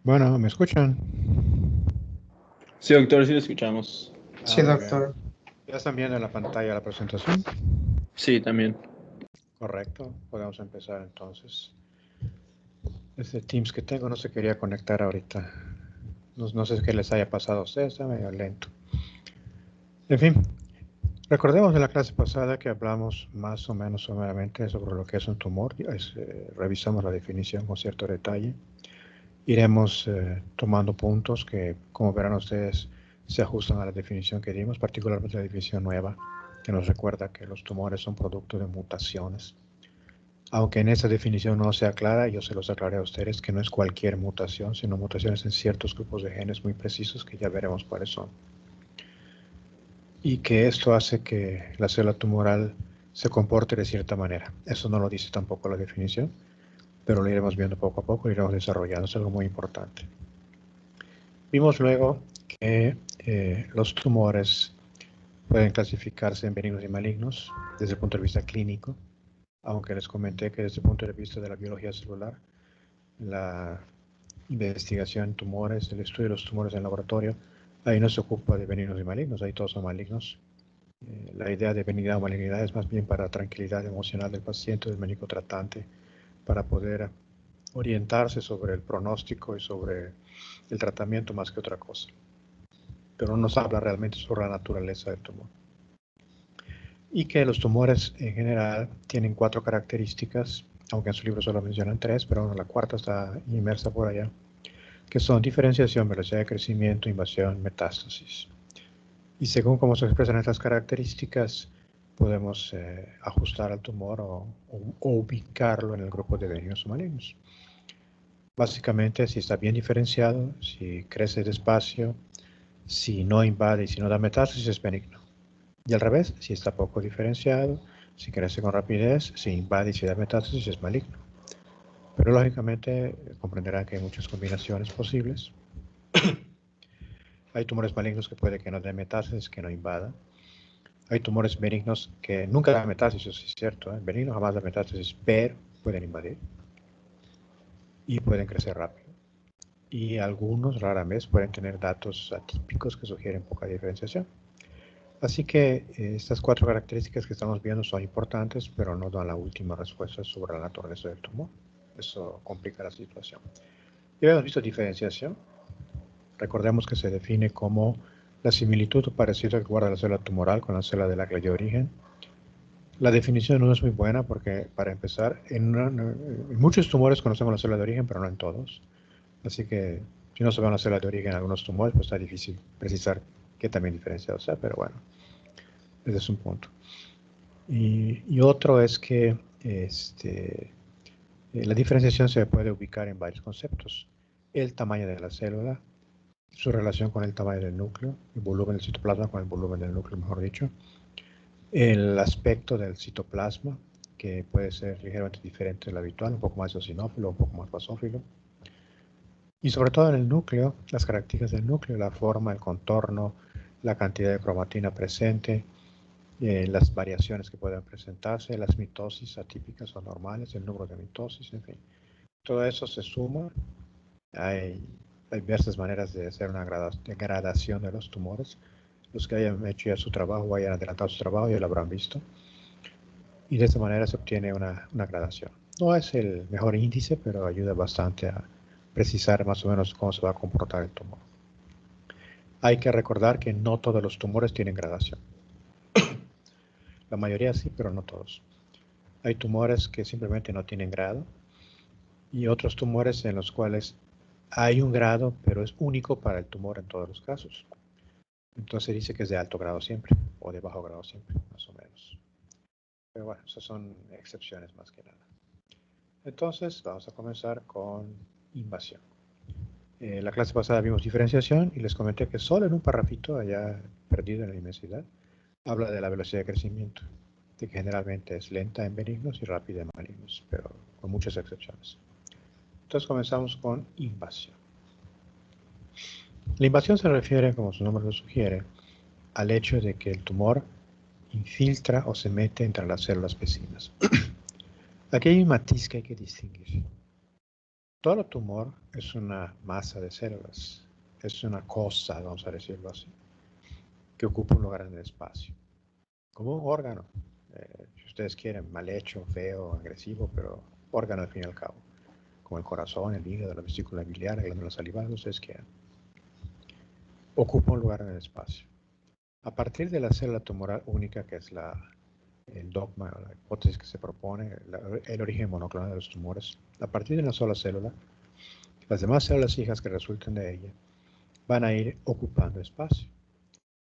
Bueno, ¿me escuchan? Sí, doctor, sí lo escuchamos. Ah, Sí, muy bien. doctor. ¿Ya están viendo en la pantalla la presentación? Sí, también. Correcto. Podemos empezar entonces. Este Teams que tengo no se quería conectar ahorita. No sé qué les haya pasado a ustedes, está medio lento. En fin, recordemos de la clase pasada que hablamos más o menos someramente sobre lo que es un tumor. Revisamos la definición con cierto detalle. Iremos tomando puntos que, como verán ustedes, se ajustan a la definición que dimos, particularmente la definición nueva, que nos recuerda que los tumores son producto de mutaciones. Aunque en esa definición no sea clara, yo se los aclaré a ustedes que no es cualquier mutación, sino mutaciones en ciertos grupos de genes muy precisos que ya veremos cuáles son. Y que esto hace que la célula tumoral se comporte de cierta manera. Eso no lo dice tampoco la definición, pero lo iremos viendo poco a poco y iremos desarrollando. Es algo muy importante. Vimos luego que los tumores pueden clasificarse en benignos y malignos desde el punto de vista clínico, aunque les comenté que desde el punto de vista de la biología celular, la investigación en tumores, el estudio de los tumores en laboratorio, ahí no se ocupa de benignos y malignos, ahí todos son malignos. La idea de benignidad o malignidad es más bien para la tranquilidad emocional del paciente, del médico tratante, para poder orientarse sobre el pronóstico y sobre el tratamiento más que otra cosa. Pero no nos habla realmente sobre la naturaleza del tumor. Y que los tumores en general tienen 4 características, aunque en su libro solo mencionan 3, pero bueno, la cuarta está inmersa por allá, que son diferenciación, velocidad de crecimiento, invasión, metástasis. Y según cómo se expresan estas características, podemos ajustar al tumor o ubicarlo en el grupo de benignos o malignos. Básicamente, si está bien diferenciado, si crece despacio, si no invade y si no da metástasis, es benigno. Y al revés, si está poco diferenciado, si crece con rapidez, si invade y si da metástasis, es maligno. Pero lógicamente comprenderán que hay muchas combinaciones posibles. Hay tumores malignos que puede que no den metástasis, que no invada. Hay tumores benignos que nunca dan metástasis, eso es cierto. Benignos jamás dan metástasis, pero pueden invadir. Y pueden crecer rápido. Y algunos, rara vez, pueden tener datos atípicos que sugieren poca diferenciación. Así que estas 4 características que estamos viendo son importantes, pero no dan la última respuesta sobre la naturaleza del tumor. Eso complica la situación. Ya habíamos visto diferenciación. Recordemos que se define como la similitud o parecido que guarda la célula tumoral con la célula de la clase de origen. La definición no es muy buena porque, para empezar, en muchos tumores conocemos la célula de origen, pero no en todos. Así que si no sabemos la célula de origen en algunos tumores, pues está difícil precisar qué también diferenciado sea, pero bueno, ese es un punto. Y otro es que la diferenciación se puede ubicar en varios conceptos. El tamaño de la célula, su relación con el tamaño del núcleo, el volumen del citoplasma con el volumen del núcleo, mejor dicho. El aspecto del citoplasma, que puede ser ligeramente diferente del habitual, un poco más eosinófilo, un poco más basófilo. Y sobre todo en el núcleo, las características del núcleo, la forma, el contorno, la cantidad de cromatina presente, las variaciones que pueden presentarse, las mitosis atípicas o normales, el número de mitosis, en fin. Todo eso se suma. Hay diversas maneras de hacer una gradación de los tumores. Los que hayan hecho ya su trabajo o hayan adelantado su trabajo ya lo habrán visto. Y de esta manera se obtiene una gradación. No es el mejor índice, pero ayuda bastante a precisar más o menos cómo se va a comportar el tumor. Hay que recordar que no todos los tumores tienen gradación. La mayoría sí, pero no todos. Hay tumores que simplemente no tienen grado y otros tumores en los cuales hay un grado, pero es único para el tumor en todos los casos. Entonces dice que es de alto grado siempre, o de bajo grado siempre, más o menos. Pero bueno, esas son excepciones más que nada. Entonces vamos a comenzar con invasión. La clase pasada vimos diferenciación y les comenté que solo en un parrafito allá perdido en la inmensidad habla de la velocidad de crecimiento, de que generalmente es lenta en benignos y rápida en malignos, pero con muchas excepciones. Entonces comenzamos con invasión. La invasión se refiere, como su nombre lo sugiere, al hecho de que el tumor infiltra o se mete entre las células vecinas. Aquí hay un matiz que hay que distinguir. Todo tumor es una masa de células, es una cosa, vamos a decirlo así, que ocupa un lugar en el espacio, como un órgano, si ustedes quieren, mal hecho, feo, agresivo, pero órgano al fin y al cabo, como el corazón, el hígado, la vesícula biliar, la glándula salival, ustedes quieran. Ocupa un lugar en el espacio. A partir de la célula tumoral única, que es el dogma, la hipótesis que se propone, el origen monoclonal de los tumores, a partir de una sola célula, las demás células hijas que resulten de ella van a ir ocupando espacio,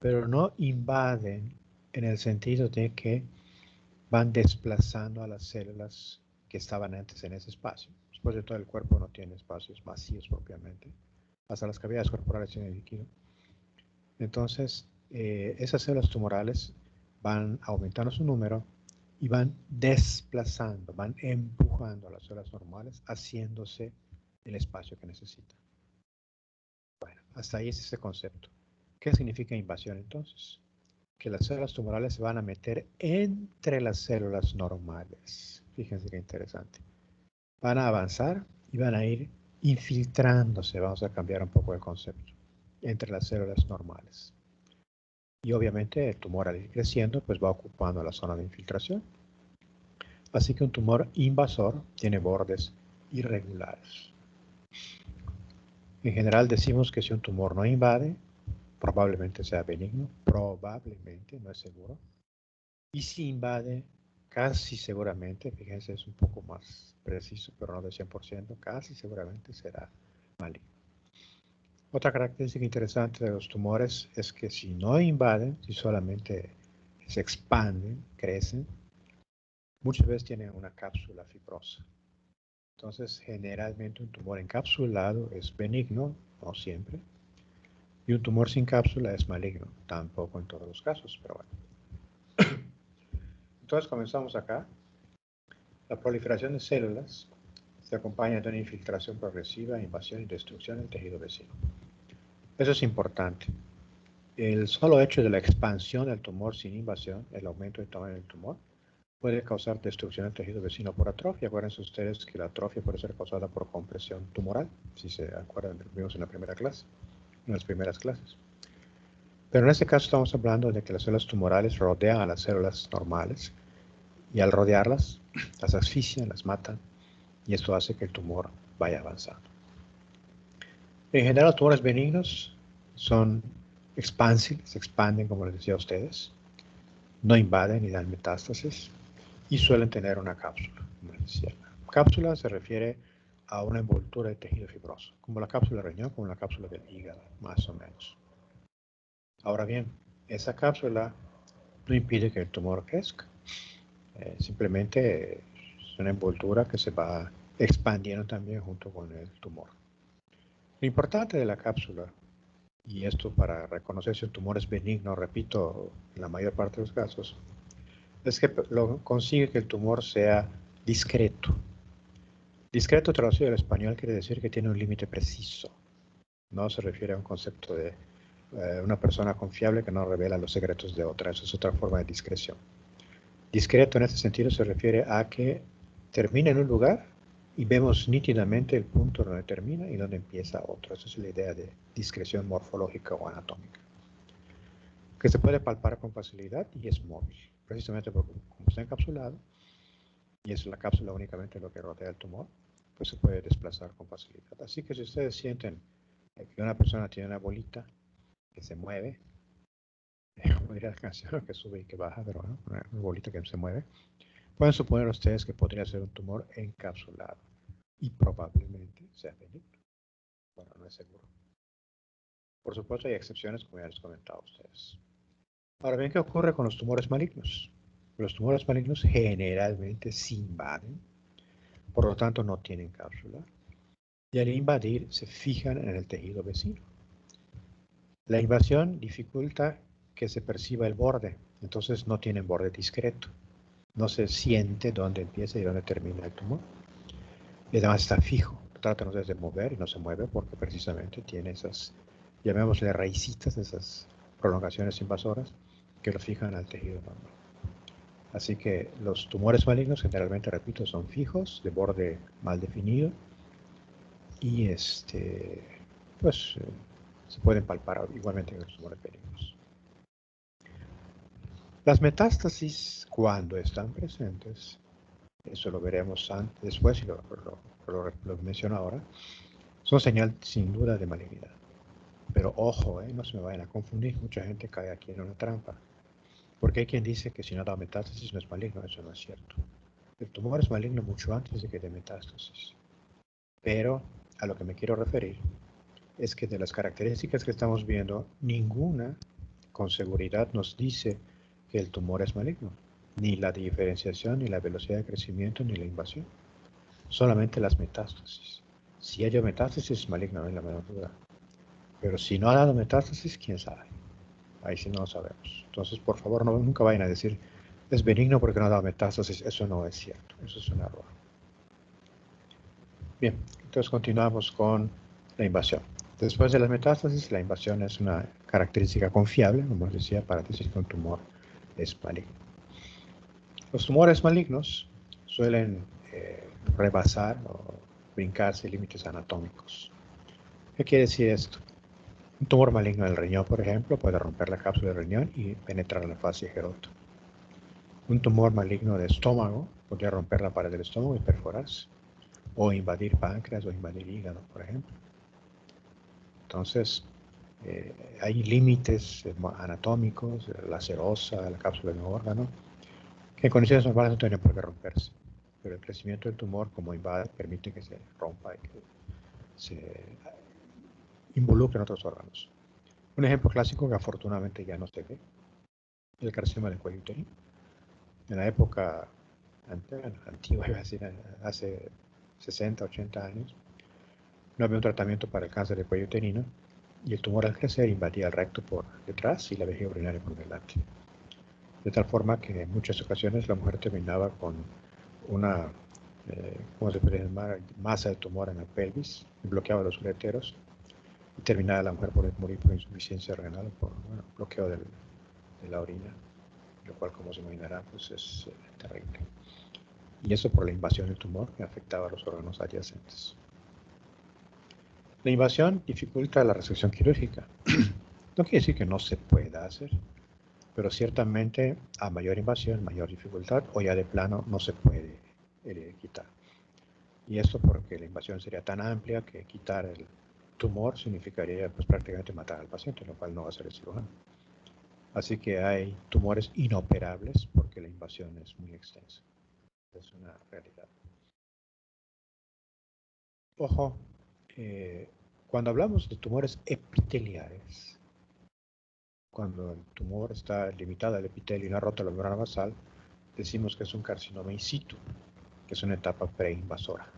pero no invaden en el sentido de que van desplazando a las células que estaban antes en ese espacio. Después de todo, el cuerpo no tiene espacios vacíos propiamente, hasta las cavidades corporales tienen líquido. Entonces, esas células tumorales van aumentando su número y van desplazando, van empujando a las células normales, haciéndose el espacio que necesitan. Bueno, hasta ahí es ese concepto. ¿Qué significa invasión entonces? Que las células tumorales se van a meter entre las células normales. Fíjense qué interesante. Van a avanzar y van a ir infiltrándose, vamos a cambiar un poco el concepto, entre las células normales. Y obviamente el tumor al ir creciendo, pues va ocupando la zona de infiltración. Así que un tumor invasor tiene bordes irregulares. En general decimos que si un tumor no invade, probablemente sea benigno, probablemente, no es seguro. Y si invade, casi seguramente, fíjense, es un poco más preciso, pero no del 100%, casi seguramente será maligno. Otra característica interesante de los tumores es que si no invaden, si solamente se expanden, crecen, muchas veces tienen una cápsula fibrosa. Entonces, generalmente un tumor encapsulado es benigno, no siempre, y un tumor sin cápsula es maligno, tampoco en todos los casos, pero bueno. Entonces comenzamos acá. La proliferación de células se acompaña de una infiltración progresiva, invasión y destrucción del tejido vecino. Eso es importante. El solo hecho de la expansión del tumor sin invasión, el aumento del tamaño del tumor, puede causar destrucción del tejido vecino por atrofia. Acuérdense ustedes que la atrofia puede ser causada por compresión tumoral, si se acuerdan de lo que vimos en la primera clase, en las primeras clases. Pero en este caso estamos hablando de que las células tumorales rodean a las células normales y al rodearlas, las asfixian, las matan, y esto hace que el tumor vaya avanzando. En general, los tumores benignos son expansibles, se expanden, como les decía a ustedes, no invaden ni dan metástasis y suelen tener una cápsula, como les decía. La cápsula se refiere a una envoltura de tejido fibroso, como la cápsula del riñón, como la cápsula del hígado, más o menos. Ahora bien, esa cápsula no impide que el tumor crezca. Simplemente es una envoltura que se va expandiendo también junto con el tumor. Lo importante de la cápsula, y esto para reconocer si el tumor es benigno, repito, en la mayor parte de los casos, es que consigue que el tumor sea discreto. Discreto traducido al español quiere decir que tiene un límite preciso. No se refiere a un concepto de una persona confiable que no revela los secretos de otra. Eso es otra forma de discreción. Discreto en este sentido se refiere a que termina en un lugar y vemos nítidamente el punto donde termina y donde empieza otro. Esa es la idea de discreción morfológica o anatómica, que se puede palpar con facilidad y es móvil, precisamente porque como está encapsulado y es la cápsula únicamente lo que rodea el tumor, pues se puede desplazar con facilidad. Así que si ustedes sienten que una persona tiene una bolita que se mueve, como diría la canción, que sube y que baja, pero bueno, una bolita que se mueve, pueden suponer ustedes que podría ser un tumor encapsulado y probablemente sea benigno. Bueno, no es seguro. Por supuesto hay excepciones, como ya les comentaba a ustedes. Ahora bien, ¿qué ocurre con los tumores malignos? Los tumores malignos generalmente se invaden, por lo tanto no tienen cápsula, y al invadir se fijan en el tejido vecino. La invasión dificulta que se perciba el borde, entonces no tienen borde discreto. No se siente dónde empieza y dónde termina el tumor. Y además está fijo. Tratan de mover y no se mueve porque precisamente tiene esas, llamémosle raicitas, esas prolongaciones invasoras que lo fijan al tejido normal. Así que los tumores malignos generalmente, repito, son fijos, de borde mal definido y pues se pueden palpar igualmente en los tumores benignos. Las metástasis, cuando están presentes, eso lo veremos después y lo menciono ahora, son señal sin duda de malignidad. Pero ojo, no se me vayan a confundir, mucha gente cae aquí en una trampa. Porque hay quien dice que si no da metástasis no es maligno, eso no es cierto. El tumor es maligno mucho antes de que dé metástasis. Pero a lo que me quiero referir es que de las características que estamos viendo, ninguna con seguridad nos dice que el tumor es maligno. Ni la diferenciación, ni la velocidad de crecimiento, ni la invasión. Solamente las metástasis. Si hay metástasis es maligno, no hay la menor duda. Pero si no ha dado metástasis, quién sabe. Ahí sí no lo sabemos. Entonces, por favor, nunca vayan a decir es benigno porque no ha dado metástasis. Eso no es cierto. Eso es un error. Bien, entonces continuamos con la invasión. Después de las metástasis, la invasión es una característica confiable, como les decía, para decir que un tumor es maligno. Los tumores malignos suelen rebasar o brincarse límites anatómicos. ¿Qué quiere decir esto? Un tumor maligno del riñón, por ejemplo, puede romper la cápsula del riñón y penetrar en la fascia gerota. Un tumor maligno de estómago podría romper la pared del estómago y perforarse, o invadir páncreas o invadir hígado, por ejemplo. Entonces, hay límites anatómicos, la serosa, la cápsula de un órgano, que en condiciones normales no tienen por qué romperse. Pero el crecimiento del tumor, como invade, permite que se rompa y que se involucre en otros órganos. Un ejemplo clásico que afortunadamente ya no se ve, el carcinoma del cuello uterino. En la época antigua, iba a decir, hace 60, 80 años, no había un tratamiento para el cáncer del cuello uterino y el tumor al crecer invadía el recto por detrás y la vejiga urinaria por delante. De tal forma que en muchas ocasiones la mujer terminaba con una, ¿cómo se puede llamar?, masa de tumor en la pelvis, bloqueaba los ureteros y terminaba la mujer por morir por insuficiencia renal o por bloqueo de la orina, lo cual, como se imaginará, pues es terrible. Y eso por la invasión del tumor que afectaba a los órganos adyacentes. La invasión dificulta la resección quirúrgica. No quiere decir que no se pueda hacer, pero ciertamente a mayor invasión, mayor dificultad, o ya de plano no se puede quitar. Y esto porque la invasión sería tan amplia que quitar el tumor significaría pues, prácticamente matar al paciente, lo cual no va a ser el cirujano. Así que hay tumores inoperables porque la invasión es muy extensa. Es una realidad. Ojo, cuando hablamos de tumores epiteliales, cuando el tumor está limitado al epitelio y no ha roto la membrana basal, decimos que es un carcinoma in situ, que es una etapa preinvasora.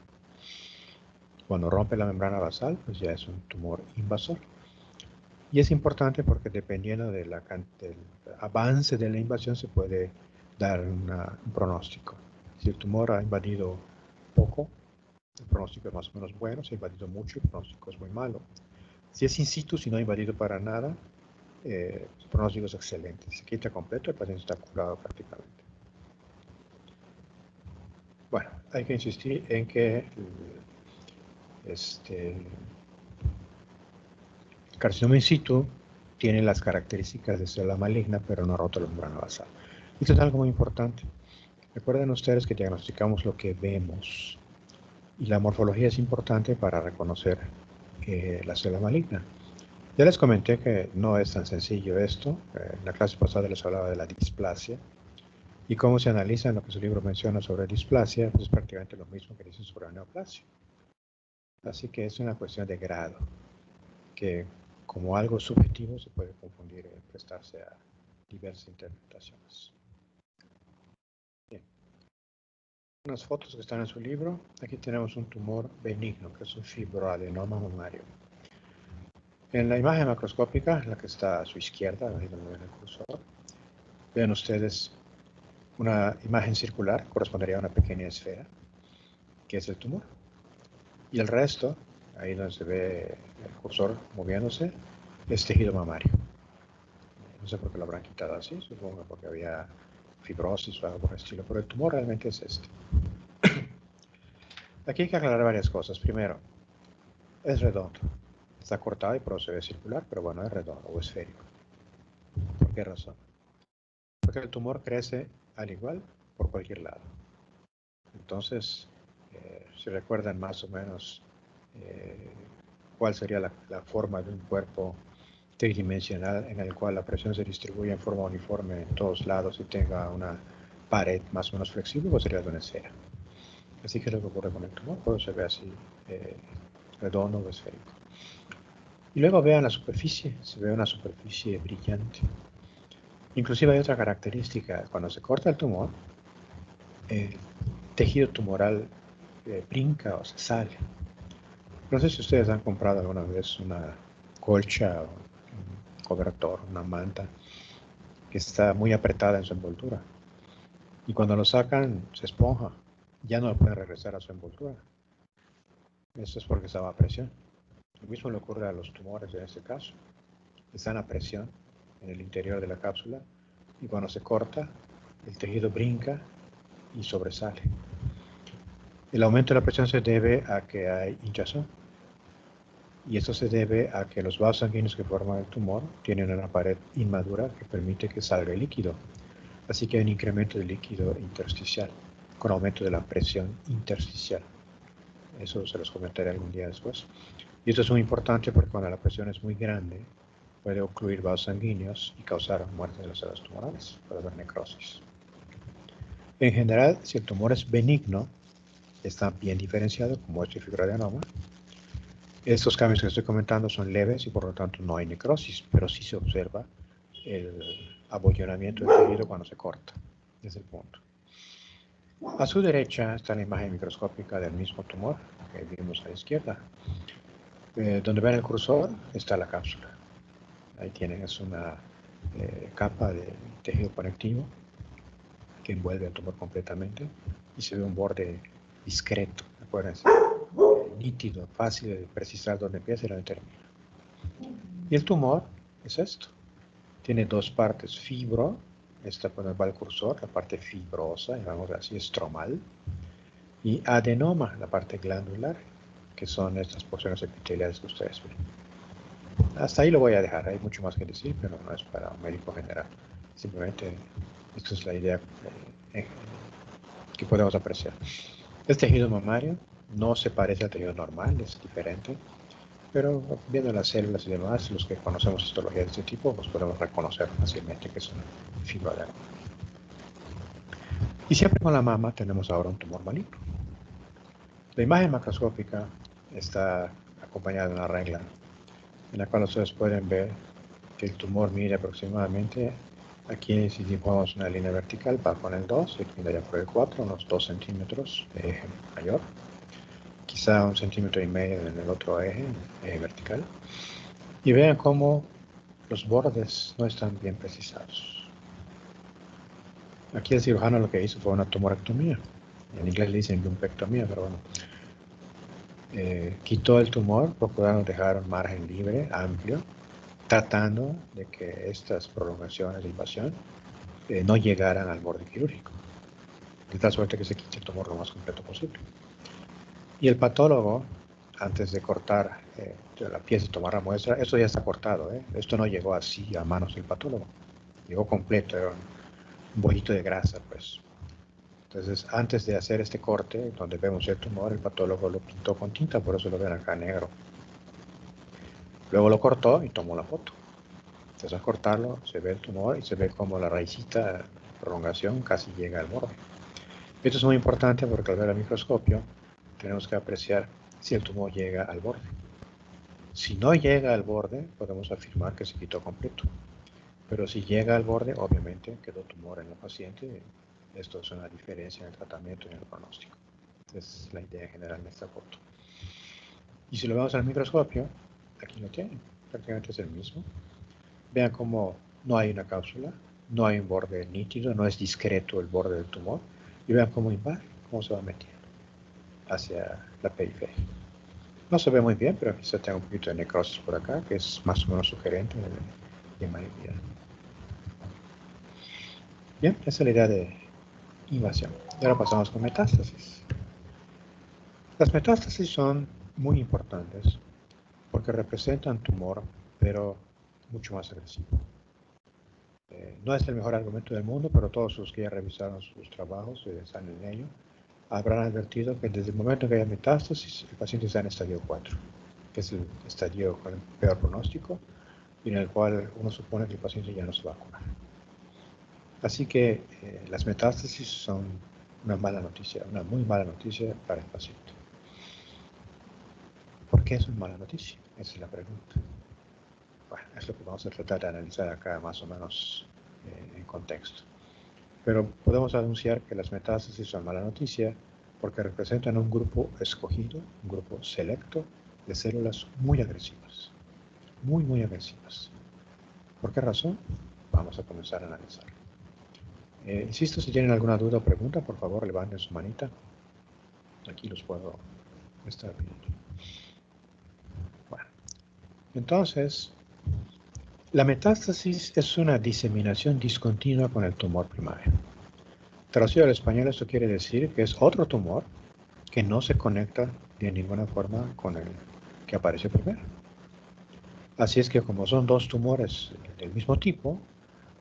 Cuando rompe la membrana basal, pues ya es un tumor invasor. Y es importante porque dependiendo del avance de la invasión se puede dar un pronóstico. Si el tumor ha invadido poco, el pronóstico es más o menos bueno. Si ha invadido mucho, el pronóstico es muy malo. Si es in situ, si no ha invadido para nada, el pronóstico es excelente. Se quita completo, el paciente está curado prácticamente. Bueno, hay que insistir en que el carcinoma in situ tiene las características de célula maligna, pero no ha roto la membrana basal. Esto es algo muy importante. Recuerden ustedes que diagnosticamos lo que vemos y la morfología es importante para reconocer la célula maligna. Ya les comenté que no es tan sencillo esto. En la clase pasada les hablaba de la displasia y cómo se analiza en lo que su libro menciona sobre displasia, pues es prácticamente lo mismo que dice sobre la neoplasia. Así que es una cuestión de grado, que como algo subjetivo se puede confundir y prestarse a diversas interpretaciones. Bien. Unas fotos que están en su libro. Aquí tenemos un tumor benigno, que es un fibroadenoma mamario. En la imagen macroscópica, la que está a su izquierda, ahí donde ven el cursor, vean ustedes una imagen circular, correspondería a una pequeña esfera, que es el tumor. Y el resto, ahí donde se ve el cursor moviéndose, es tejido mamario. No sé por qué lo habrán quitado así, supongo porque había fibrosis o algo por el estilo, pero el tumor realmente es este. Aquí hay que aclarar varias cosas. Primero, Es redondo. Está cortado y procede circular, pero bueno, es redondo o esférico. ¿Por qué razón? Porque el tumor crece al igual por cualquier lado. Entonces, si recuerdan más o menos cuál sería la forma de un cuerpo tridimensional en el cual la presión se distribuye en forma uniforme en todos lados y tenga una pared más o menos flexible, pues sería de una esfera. Así que es lo que ocurre con el tumor, por eso se ve así redondo o esférico. Y luego vean la superficie, se ve una superficie brillante. Inclusive hay otra característica, cuando se corta el tumor, el tejido tumoral brinca o se sale. No sé si ustedes han comprado alguna vez una colcha o un cobertor, una manta, que está muy apretada en su envoltura. Y cuando lo sacan, se esponja. Ya no lo pueden regresar a su envoltura. Eso es porque estaba a presión. Lo mismo le ocurre a los tumores en este caso. Están a presión en el interior de la cápsula y cuando se corta, el tejido brinca y sobresale. El aumento de la presión se debe a que hay hinchazón. Y esto se debe a que los vasos sanguíneos que forman el tumor tienen una pared inmadura que permite que salga el líquido. Así que hay un incremento del líquido intersticial, con aumento de la presión intersticial. Eso se los comentaré algún día después. Y esto es muy importante porque cuando la presión es muy grande, puede ocluir vasos sanguíneos y causar muerte de las células tumorales, puede haber necrosis. En general, si el tumor es benigno, está bien diferenciado como este fibroadenoma. Estos cambios que estoy comentando son leves y por lo tanto no hay necrosis, pero sí se observa el abollonamiento del tejido cuando se corta. Es el punto. A su derecha está la imagen microscópica del mismo tumor que vimos a la izquierda. Donde ven el cursor está la cápsula. Ahí tienen, es una capa de tejido conectivo que envuelve el tumor completamente y se ve un borde discreto, acuérdense, nítido, fácil de precisar dónde empieza y dónde termina. Y el tumor es esto. Tiene dos partes, fibro, esta por donde va el cursor, la parte fibrosa, llamamos así, estromal, y adenoma, la parte glandular, que son estas porciones epiteliales que ustedes ven. Hasta ahí lo voy a dejar, hay mucho más que decir, pero no es para un médico general. Simplemente, esta es la idea que podemos apreciar. El tejido mamario no se parece al tejido normal, es diferente, pero viendo las células y demás, los que conocemos histología de este tipo, pues podemos reconocer fácilmente que es una fibroadenoma. Y siempre con la mama tenemos ahora un tumor maligno. La imagen macroscópica está acompañada de una regla en la cual ustedes pueden ver que el tumor mide aproximadamente, aquí si dibujamos una línea vertical va con el 2, y aquí ya por el 4, unos 2 centímetros de eje mayor, quizá 1,5 centímetros en el otro eje vertical, y vean cómo los bordes no están bien precisados. Aquí el cirujano lo que hizo fue una tumorectomía, en inglés le dicen lumpectomía, pero bueno, quitó el tumor, procurando dejar un margen libre, amplio, tratando de que estas prolongaciones de invasión no llegaran al borde quirúrgico, de tal suerte que se quite el tumor lo más completo posible. Y el patólogo, antes de cortar la pieza y tomar la muestra, esto ya está cortado, esto no llegó así a manos del patólogo, llegó completo, era un bollito de grasa, pues. Entonces, antes de hacer este corte, donde vemos el tumor, el patólogo lo pintó con tinta, por eso lo ven acá negro. Luego lo cortó y tomó la foto. Entonces, al cortarlo, se ve el tumor y se ve como la raicita de prolongación casi llega al borde. Esto es muy importante porque al ver el microscopio, tenemos que apreciar si el tumor llega al borde. Si no llega al borde, podemos afirmar que se quitó completo. Pero si llega al borde, obviamente quedó tumor en el paciente. Esto es una diferencia en el tratamiento y en el pronóstico. Esa es la idea general de esta foto. Y si lo vemos al microscopio, aquí lo tienen. Prácticamente es el mismo. Vean cómo no hay una cápsula, no hay un borde nítido, no es discreto el borde del tumor. Y vean cómo invade, cómo se va metiendo hacia la periferia. No se ve muy bien, pero quizá tenga un poquito de necrosis por acá, que es más o menos sugerente de malignidad. Bien, esa es la idea de invasión. Y ahora pasamos con metástasis. Las metástasis son muy importantes porque representan tumor, pero mucho más agresivo. No es el mejor argumento del mundo, pero todos los que ya revisaron sus trabajos están en ello, habrán advertido que desde el momento que haya metástasis, el paciente está en estadio 4, que es el estadio con el peor pronóstico, y en el cual uno supone que el paciente ya no se va a curar. Así que las metástasis son una mala noticia, una muy mala noticia para el paciente. ¿Por qué es una mala noticia? Esa es la pregunta. Bueno, es lo que vamos a tratar de analizar acá más o menos en contexto. Pero podemos anunciar que las metástasis son mala noticia porque representan un grupo escogido, un grupo selecto de células muy agresivas. Muy, muy agresivas. ¿Por qué razón? Vamos a comenzar a analizar. Insisto, si tienen alguna duda o pregunta, por favor, levanten su manita. Aquí los puedo estar viendo. Bueno, entonces, la metástasis es una diseminación discontinua con el tumor primario. Traducido al español, esto quiere decir que es otro tumor que no se conecta de ninguna forma con el que apareció primero. Así es que como son dos tumores del mismo tipo,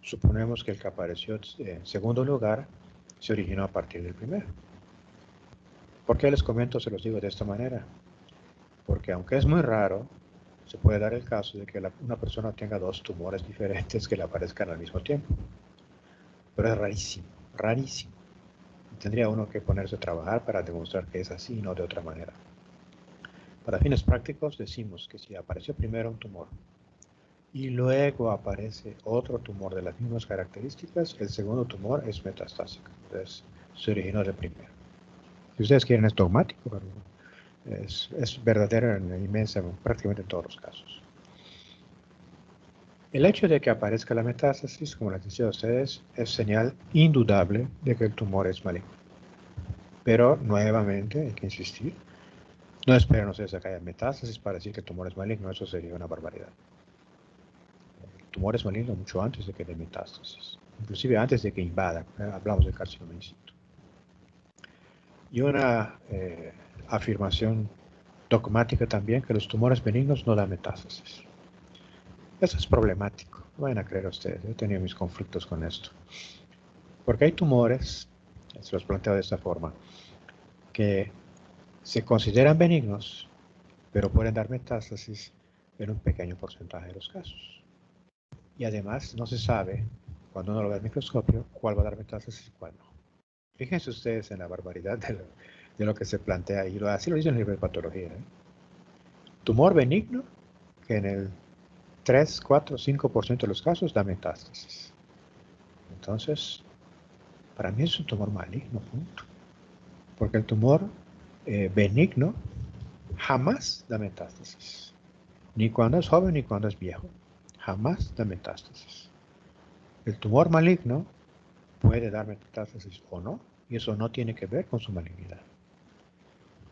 suponemos que el que apareció en segundo lugar se originó a partir del primero. ¿Por qué les comento, se los digo de esta manera? Porque aunque es muy raro, se puede dar el caso de que una persona tenga dos tumores diferentes que le aparezcan al mismo tiempo. Pero es rarísimo, rarísimo. Tendría uno que ponerse a trabajar para demostrar que es así y no de otra manera. Para fines prácticos decimos que si apareció primero un tumor y luego aparece otro tumor de las mismas características, el segundo tumor es metastásico. Entonces, se originó del primero. Si ustedes quieren es dogmático, pero es verdadero en inmensa, prácticamente en todos los casos. El hecho de que aparezca la metástasis, como les decía a ustedes, es señal indudable de que el tumor es maligno. Pero, nuevamente, hay que insistir, no esperen ustedes a que haya metástasis para decir que el tumor es maligno, eso sería una barbaridad. El tumor es maligno mucho antes de que dé metástasis, inclusive antes de que invada, hablamos de carcinoma in situ. Y una afirmación dogmática también, que los tumores benignos no dan metástasis. Eso es problemático, no vayan a creer ustedes, he tenido mis conflictos con esto. Porque hay tumores, se los planteo de esta forma, que se consideran benignos, pero pueden dar metástasis en un pequeño porcentaje de los casos. Y además no se sabe, cuando uno lo ve al microscopio, cuál va a dar metástasis y cuál no. Fíjense ustedes en la barbaridad de lo que se plantea, y así lo dice el libro de patología. Tumor benigno, que en el 3, 4, 5% de los casos da metástasis. Entonces, para mí es un tumor maligno, punto. Porque el tumor benigno jamás da metástasis. Ni cuando es joven ni cuando es viejo. Jamás da metástasis. El tumor maligno puede dar metástasis o no, y eso no tiene que ver con su malignidad.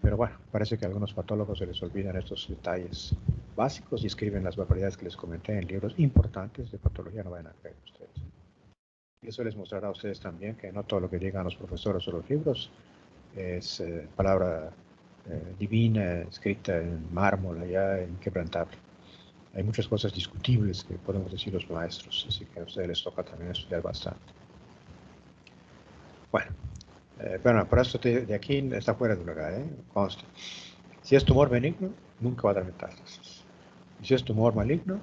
Pero bueno, parece que a algunos patólogos se les olvidan estos detalles básicos y escriben las barbaridades que les comenté en libros importantes de patología, no vayan a creer ustedes. Y eso les mostrará a ustedes también que no todo lo que digan los profesores o los libros es palabra divina, escrita en mármol, allá inquebrantable. Hay muchas cosas discutibles que podemos decir los maestros, así que a ustedes les toca también estudiar bastante. Bueno, por esto de aquí está fuera de lugar, consta. Si es tumor benigno, nunca va a dar metástasis. Y si es tumor maligno,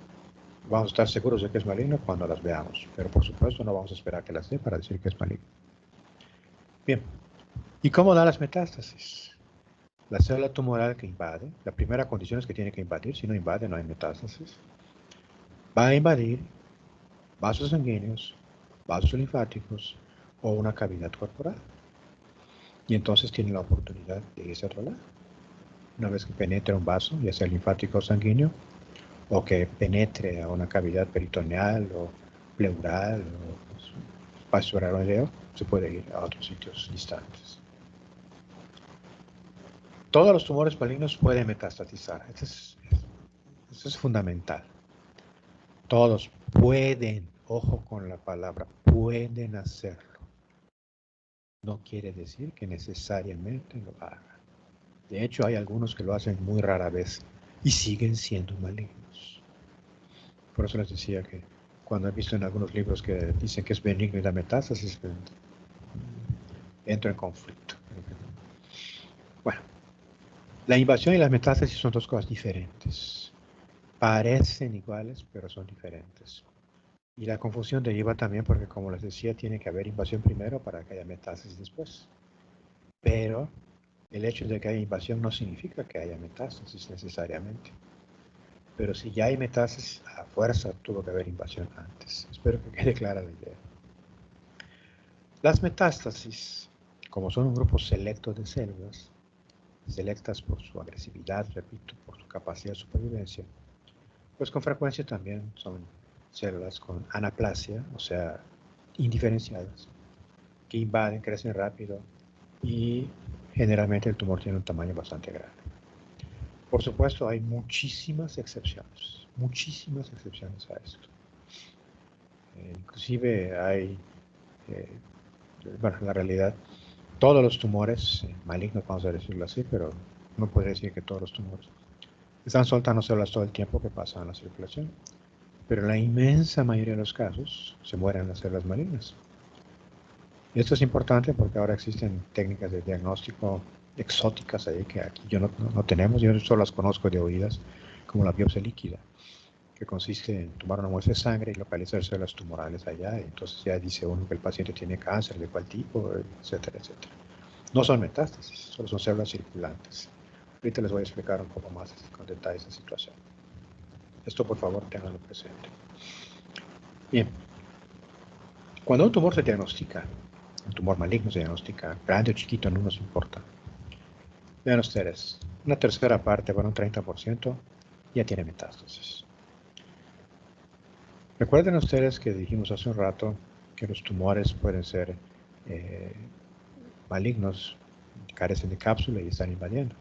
vamos a estar seguros de que es maligno cuando las veamos. Pero por supuesto no vamos a esperar que las dé para decir que es maligno. Bien, ¿y cómo da las metástasis? La célula tumoral que invade, la primera condición es que tiene que invadir, si no invade no hay metástasis. Va a invadir vasos sanguíneos, vasos linfáticos o una cavidad corporal. Y entonces tiene la oportunidad de irse a otro lado. Una vez que penetre un vaso, ya sea linfático o sanguíneo, o que penetre a una cavidad peritoneal o pleural o espacio aeroideo, se puede ir a otros sitios distantes. Todos los tumores malignos pueden metastatizar. Eso es fundamental. Todos pueden, ojo con la palabra, pueden hacerlo. No quiere decir que necesariamente lo hagan. De hecho, hay algunos que lo hacen muy rara vez y siguen siendo malignos. Por eso les decía que cuando he visto en algunos libros que dicen que es benigno y da metástasis, entro en conflicto. Bueno, la invasión y las metástasis son dos cosas diferentes. Parecen iguales, pero son diferentes. Y la confusión deriva también porque, como les decía, tiene que haber invasión primero para que haya metástasis después. Pero el hecho de que haya invasión no significa que haya metástasis necesariamente. Pero si ya hay metástasis, a fuerza tuvo que haber invasión antes. Espero que quede clara la idea. Las metástasis, como son un grupo selecto de células, selectas por su agresividad, repito, por su capacidad de supervivencia, pues con frecuencia también son células con anaplasia, o sea, indiferenciadas, que invaden, crecen rápido y generalmente el tumor tiene un tamaño bastante grande. Por supuesto, hay muchísimas excepciones a esto. Inclusive hay, bueno, en la realidad, todos los tumores malignos, vamos a decirlo así, pero no podría decir que todos los tumores están soltando células todo el tiempo que pasan en la circulación. Pero en la inmensa mayoría de los casos se mueren las células malignas. Y esto es importante porque ahora existen técnicas de diagnóstico exóticas ahí que aquí no tenemos. Yo solo las conozco de oídas, como la biopsia líquida, que consiste en tomar una muestra de sangre y localizar células tumorales allá. Y entonces ya dice uno que el paciente tiene cáncer, de cuál tipo, etcétera, etcétera. No son metástasis, solo son células circulantes. Ahorita les voy a explicar un poco más con detalle esa situación. Esto, por favor, tenganlo presente. Bien. Cuando un tumor se diagnostica, un tumor maligno se diagnostica, grande o chiquito, no nos importa. Vean ustedes, una tercera parte, bueno, un 30%, ya tiene metástasis. Recuerden ustedes que dijimos hace un rato que los tumores pueden ser malignos, carecen de cápsula y están invadiendo.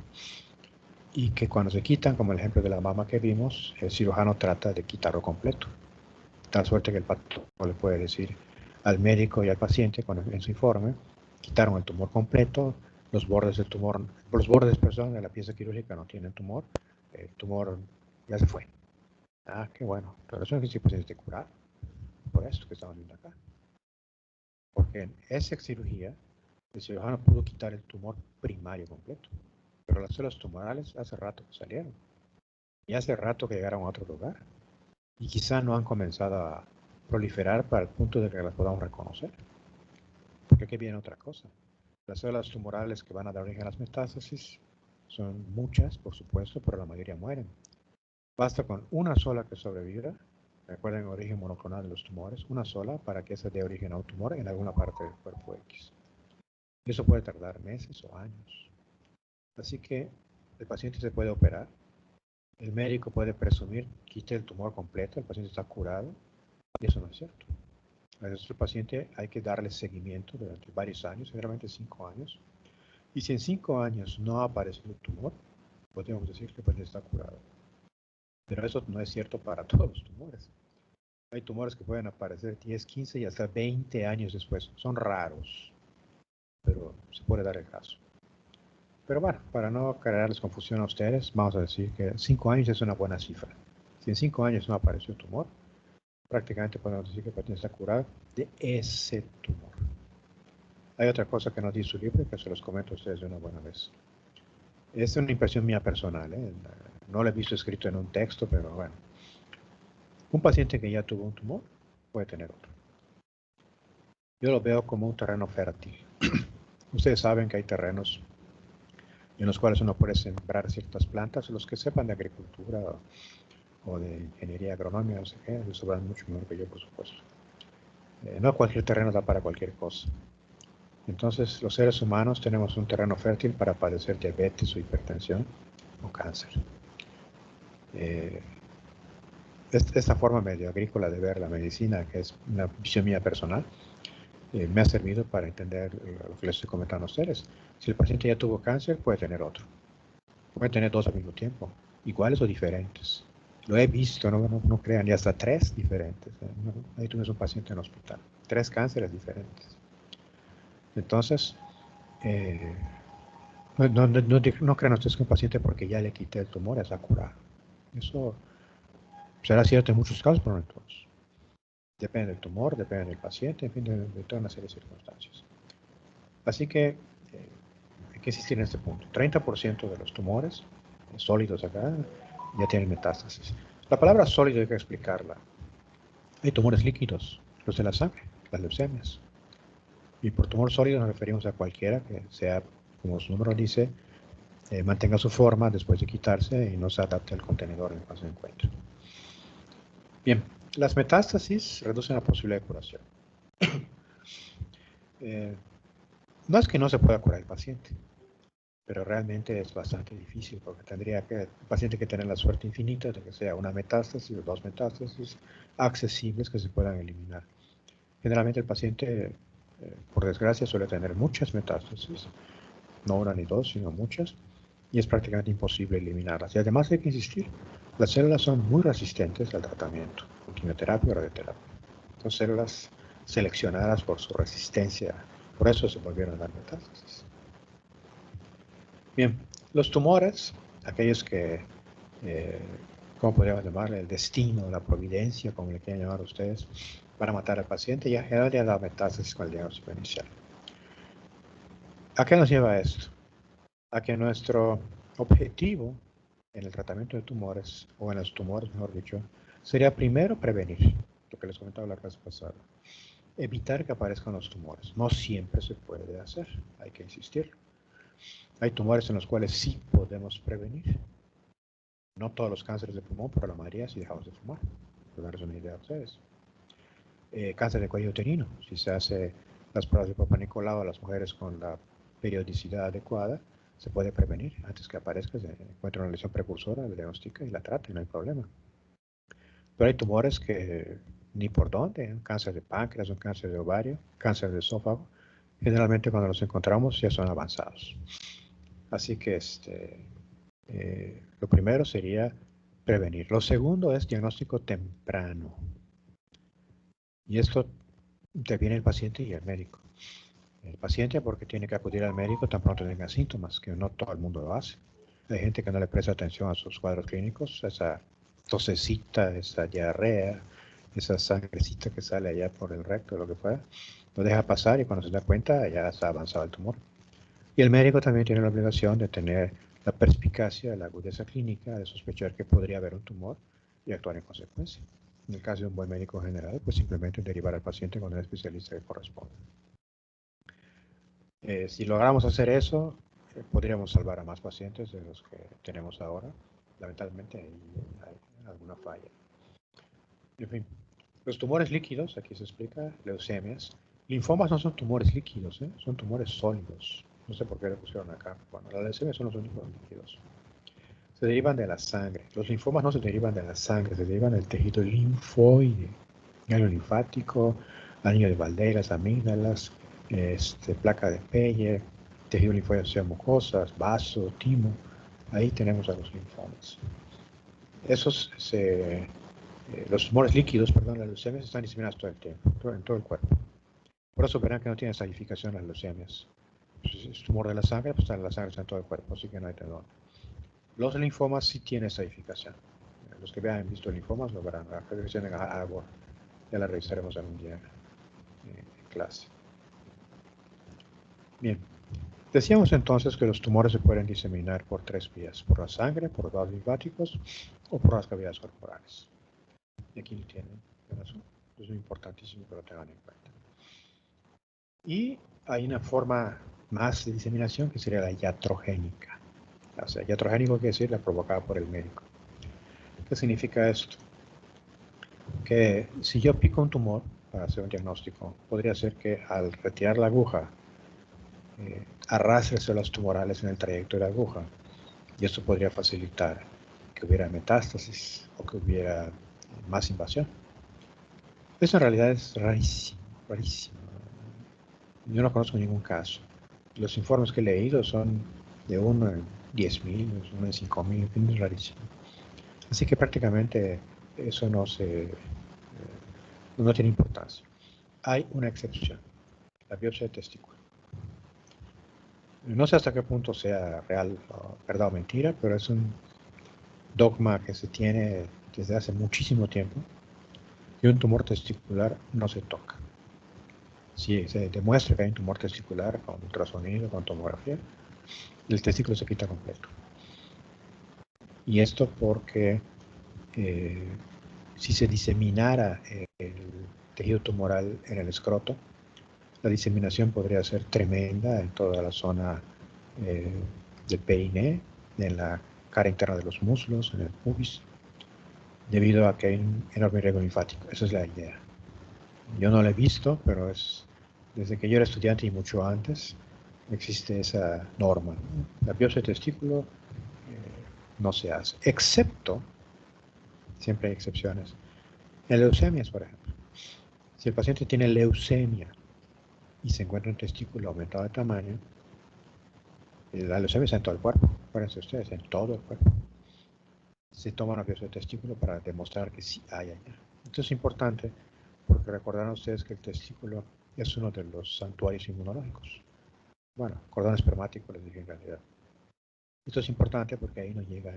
Y que cuando se quitan, como el ejemplo de la mama que vimos, el cirujano trata de quitarlo completo. Tal suerte que el patólogo le puede decir al médico y al paciente en su informe, quitaron el tumor completo, los bordes del tumor, perdón, de la pieza quirúrgica no tienen tumor, el tumor ya se fue. Ah, qué bueno, pero eso no es que el paciente esté curado, por esto que estamos viendo acá. Porque en esa cirugía, el cirujano pudo quitar el tumor primario completo, pero las células tumorales hace rato que salieron, y hace rato que llegaron a otro lugar, y quizá no han comenzado a proliferar para el punto de que las podamos reconocer. Porque aquí viene otra cosa. Las células tumorales que van a dar origen a las metástasis son muchas, por supuesto, pero la mayoría mueren. Basta con una sola que sobreviva. Recuerden el origen monoclonal de los tumores, una sola para que esa dé origen a un tumor en alguna parte del cuerpo X. Y eso puede tardar meses o años. Así que el paciente se puede operar. El médico puede presumir, quite el tumor completo, el paciente está curado. Y eso no es cierto. A nuestro paciente hay que darle seguimiento durante varios años, generalmente 5 años. Y si en 5 años no ha aparecido el tumor, podríamos decir que el paciente está curado. Pero eso no es cierto para todos los tumores. Hay tumores que pueden aparecer 10, 15 y hasta 20 años después. Son raros, pero se puede dar el caso. Pero bueno, para no crearles confusión a ustedes, vamos a decir que 5 años es una buena cifra. Si en 5 años no apareció un tumor, prácticamente podemos decir que el paciente está curado de ese tumor. Hay otra cosa que nos dice su libro que se los comento a ustedes de una buena vez. Es una impresión mía personal, no lo he visto escrito en un texto, pero bueno. Un paciente que ya tuvo un tumor puede tener otro. Yo lo veo como un terreno fértil. Ustedes saben que hay terrenos en los cuales uno puede sembrar ciertas plantas. Los que sepan de agricultura o de ingeniería agronómica, no sé qué, les sabrán mucho mejor que yo, por supuesto. No cualquier terreno da para cualquier cosa. Entonces, los seres humanos tenemos un terreno fértil para padecer diabetes o hipertensión o cáncer. Esta forma medio agrícola de ver la medicina, que es una visión mía personal, me ha servido para entender lo que les estoy comentando a ustedes. Si el paciente ya tuvo cáncer, puede tener otro. Puede tener 2 al mismo tiempo, iguales o diferentes. Lo he visto, no crean, y hasta 3 diferentes. Ahí tuvimos un paciente en el hospital, 3 cánceres diferentes. Entonces, no crean ustedes que un paciente porque ya le quité el tumor está curado. Eso será cierto en muchos casos, pero no en todos. Depende del tumor, depende del paciente, en fin, de toda una serie de circunstancias. Así que hay que insistir en este punto. 30% de los tumores sólidos acá ya tienen metástasis. La palabra sólido hay que explicarla. Hay tumores líquidos, los de la sangre, las leucemias. Y por tumor sólido nos referimos a cualquiera que sea, como su nombre dice, mantenga su forma después de quitarse y no se adapte al contenedor en el cual se encuentra. Bien, las metástasis reducen la posibilidad de curación. No es que no se pueda curar el paciente, pero realmente es bastante difícil porque tendría que el paciente que tener la suerte infinita de que sea una metástasis o dos metástasis accesibles que se puedan eliminar. Generalmente el paciente, por desgracia, suele tener muchas metástasis, no una ni dos, sino muchas, y es prácticamente imposible eliminarlas. Y además hay que insistir, las células son muy resistentes al tratamiento, con quimioterapia o radioterapia. Son células seleccionadas por su resistencia, por eso se volvieron a dar metástasis. Bien, los tumores, aquellos que, ¿cómo podríamos llamarle? El destino, la providencia, como le quieran llamar ustedes, para matar al paciente, ya generalmente da metástasis con el diagnóstico inicial. ¿A qué nos lleva esto? A que nuestro objetivo en el tratamiento de tumores, o en los tumores, mejor dicho, sería primero prevenir, lo que les comentaba la clase pasada. Evitar que aparezcan los tumores. No siempre se puede hacer, hay que insistir. Hay tumores en los cuales sí podemos prevenir. No todos los cánceres de pulmón, pero la mayoría si dejamos de fumar. Para darles una idea a ustedes. Cáncer de cuello uterino. Si se hace las pruebas de Papa Nicolau a las mujeres con la periodicidad adecuada, se puede prevenir. Antes que aparezca, se encuentra una lesión precursora, la diagnostica y la trata y no hay problema. Pero hay tumores que ni por dónde, un cáncer de páncreas, un cáncer de ovario, cáncer de esófago, generalmente cuando los encontramos ya son avanzados. Así que lo primero sería prevenir. Lo segundo es diagnóstico temprano. Y esto interviene el paciente y el médico. El paciente porque tiene que acudir al médico tan pronto tenga síntomas, que no todo el mundo lo hace. Hay gente que no le presta atención a sus cuadros clínicos, esa tosecita, esa diarrea, esa sangrecita que sale allá por el recto, lo que fuera, lo deja pasar y cuando se da cuenta ya está avanzado el tumor. Y el médico también tiene la obligación de tener la perspicacia, la agudeza clínica, de sospechar que podría haber un tumor y actuar en consecuencia. En el caso de un buen médico general, pues simplemente derivar al paciente con el especialista que corresponde. Si logramos hacer eso, podríamos salvar a más pacientes de los que tenemos ahora. Lamentablemente hay alguna falla. En fin, los tumores líquidos, aquí se explica, leucemias. Linfomas no son tumores líquidos, son tumores sólidos. No sé por qué le pusieron acá. Bueno, las leucemias son los únicos líquidos. Se derivan de la sangre. Los linfomas no se derivan de la sangre, se derivan del tejido linfoide. Ganglio linfático, anillo de Valderas, las amígdalas, placa de Peyer, tejido linfoide asociado a mucosas, vaso, timo. Ahí tenemos a los linfomas. Esos los tumores líquidos, perdón, las leucemias están diseminadas todo el tiempo, en todo el cuerpo. Por eso verán que no tienen salificación las leucemias. Si es tumor de la sangre, pues la sangre está en todo el cuerpo, así que no hay tenor. Los linfomas sí tienen salificación. Los que vean visto linfomas lo verán. La salificación en agua ya la revisaremos algún día en clase. Bien. Decíamos entonces que los tumores se pueden diseminar por tres vías: por la sangre, por los vasos linfáticos o por las cavidades corporales. Y aquí lo tienen, ¿verdad? Es muy importantísimo que lo tengan en cuenta. Y hay una forma más de diseminación que sería la iatrogénica. O sea, iatrogénico quiere decir la provocada por el médico. ¿Qué significa esto? Que si yo pico un tumor para hacer un diagnóstico, podría ser que al retirar la aguja arrastre células tumorales en el trayecto de la aguja, y esto podría facilitar que hubiera metástasis o que hubiera más invasión. Eso en realidad es rarísimo, rarísimo. Yo no conozco ningún caso. Los informes que he leído son de 1 en 10.000, 1 en 5.000, en fin, es rarísimo. Así que prácticamente eso no tiene importancia. Hay una excepción, la biopsia de testículo. No sé hasta qué punto sea real, verdad o mentira, pero es un dogma que se tiene desde hace muchísimo tiempo, que un tumor testicular no se toca. Si se demuestra que hay un tumor testicular con ultrasonido, con tomografía, el testículo se quita completo. Y esto porque si se diseminara el tejido tumoral en el escroto, la diseminación podría ser tremenda en toda la zona del perineo, en la cara interna de los muslos, en el pubis, debido a que hay un enorme riesgo linfático. Esa es la idea. Yo no lo he visto, pero desde que yo era estudiante y mucho antes, existe esa norma, ¿no? La biopsia de testículo no se hace, excepto, siempre hay excepciones, en leucemias, por ejemplo. Si el paciente tiene leucemia y se encuentra un testículo aumentado de tamaño, la leucemia está en todo el cuerpo, acuérdense ustedes, en todo el cuerpo. Se toma una biopsia de testículo para demostrar que sí hay allá. Esto es importante porque recordarán ustedes que el testículo es uno de los santuarios inmunológicos. Bueno, cordón espermático les dije en realidad. Esto es importante porque ahí no llega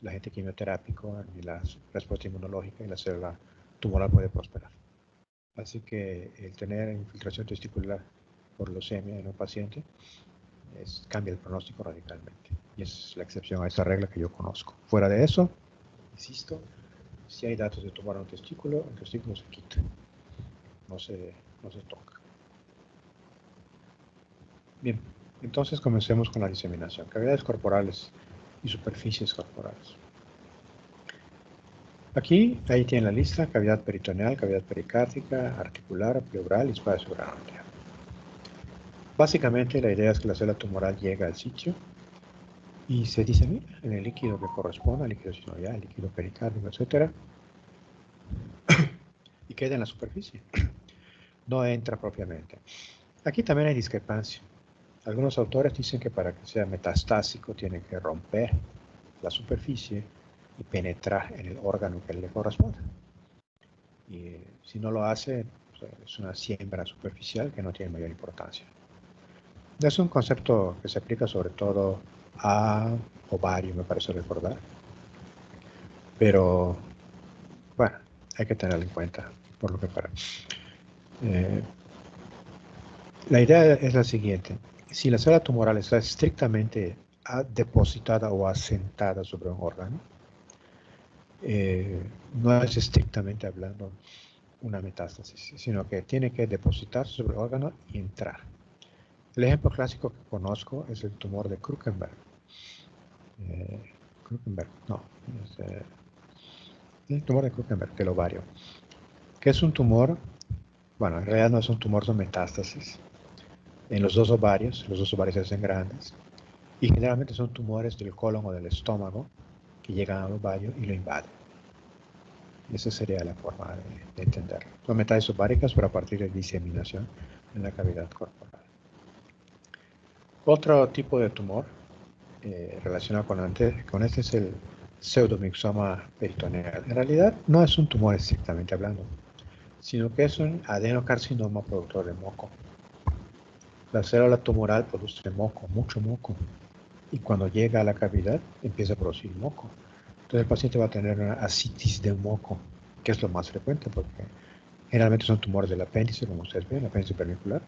el agente quimioterápico ni la respuesta inmunológica y la célula tumoral puede prosperar. Así que el tener infiltración testicular por leucemia en un paciente cambia el pronóstico radicalmente. Y esa es la excepción a esta regla que yo conozco. Fuera de eso, insisto, si hay datos de tumor en un testículo, el testículo se quita. No se toca. Bien, entonces comencemos con la diseminación. Cavidades corporales y superficies corporales. Aquí, ahí tienen la lista: cavidad peritoneal, cavidad pericárdica, articular, pleural y espacio granoideo. Básicamente la idea es que la célula tumoral llega al sitio y se disemina en el líquido que corresponda, el líquido sinovial, el líquido pericárdico, etc. Y queda en la superficie. No entra propiamente. Aquí también hay discrepancia. Algunos autores dicen que para que sea metastásico tiene que romper la superficie y penetrar en el órgano que le corresponde. Y si no lo hace, pues es una siembra superficial que no tiene mayor importancia. Es un concepto que se aplica sobre todo a ovario, me parece recordar. Pero, bueno, hay que tenerlo en cuenta, por lo que parece. La idea es la siguiente: si la célula tumoral está estrictamente depositada o asentada sobre un órgano, no es estrictamente hablando una metástasis, sino que tiene que depositarse sobre el órgano y entrar. El ejemplo clásico que conozco es el tumor de Krukenberg. El tumor de Krukenberg, del ovario, que es un tumor, bueno, en realidad no es un tumor, son metástasis en los dos ovarios se hacen grandes, y generalmente son tumores del colon o del estómago que llegan al ovario y lo invaden. Esa sería la forma de entenderlo. Son metástasis ováricas, pero a partir de diseminación en la cavidad corporal. Otro tipo de tumor relacionado con este es el pseudomixoma peritoneal. En realidad no es un tumor estrictamente hablando, sino que es un adenocarcinoma productor de moco. La célula tumoral produce moco, mucho moco, y cuando llega a la cavidad empieza a producir moco. Entonces el paciente va a tener una ascitis de moco, que es lo más frecuente porque generalmente son tumores del apéndice, como ustedes ven, el apéndice pernicular.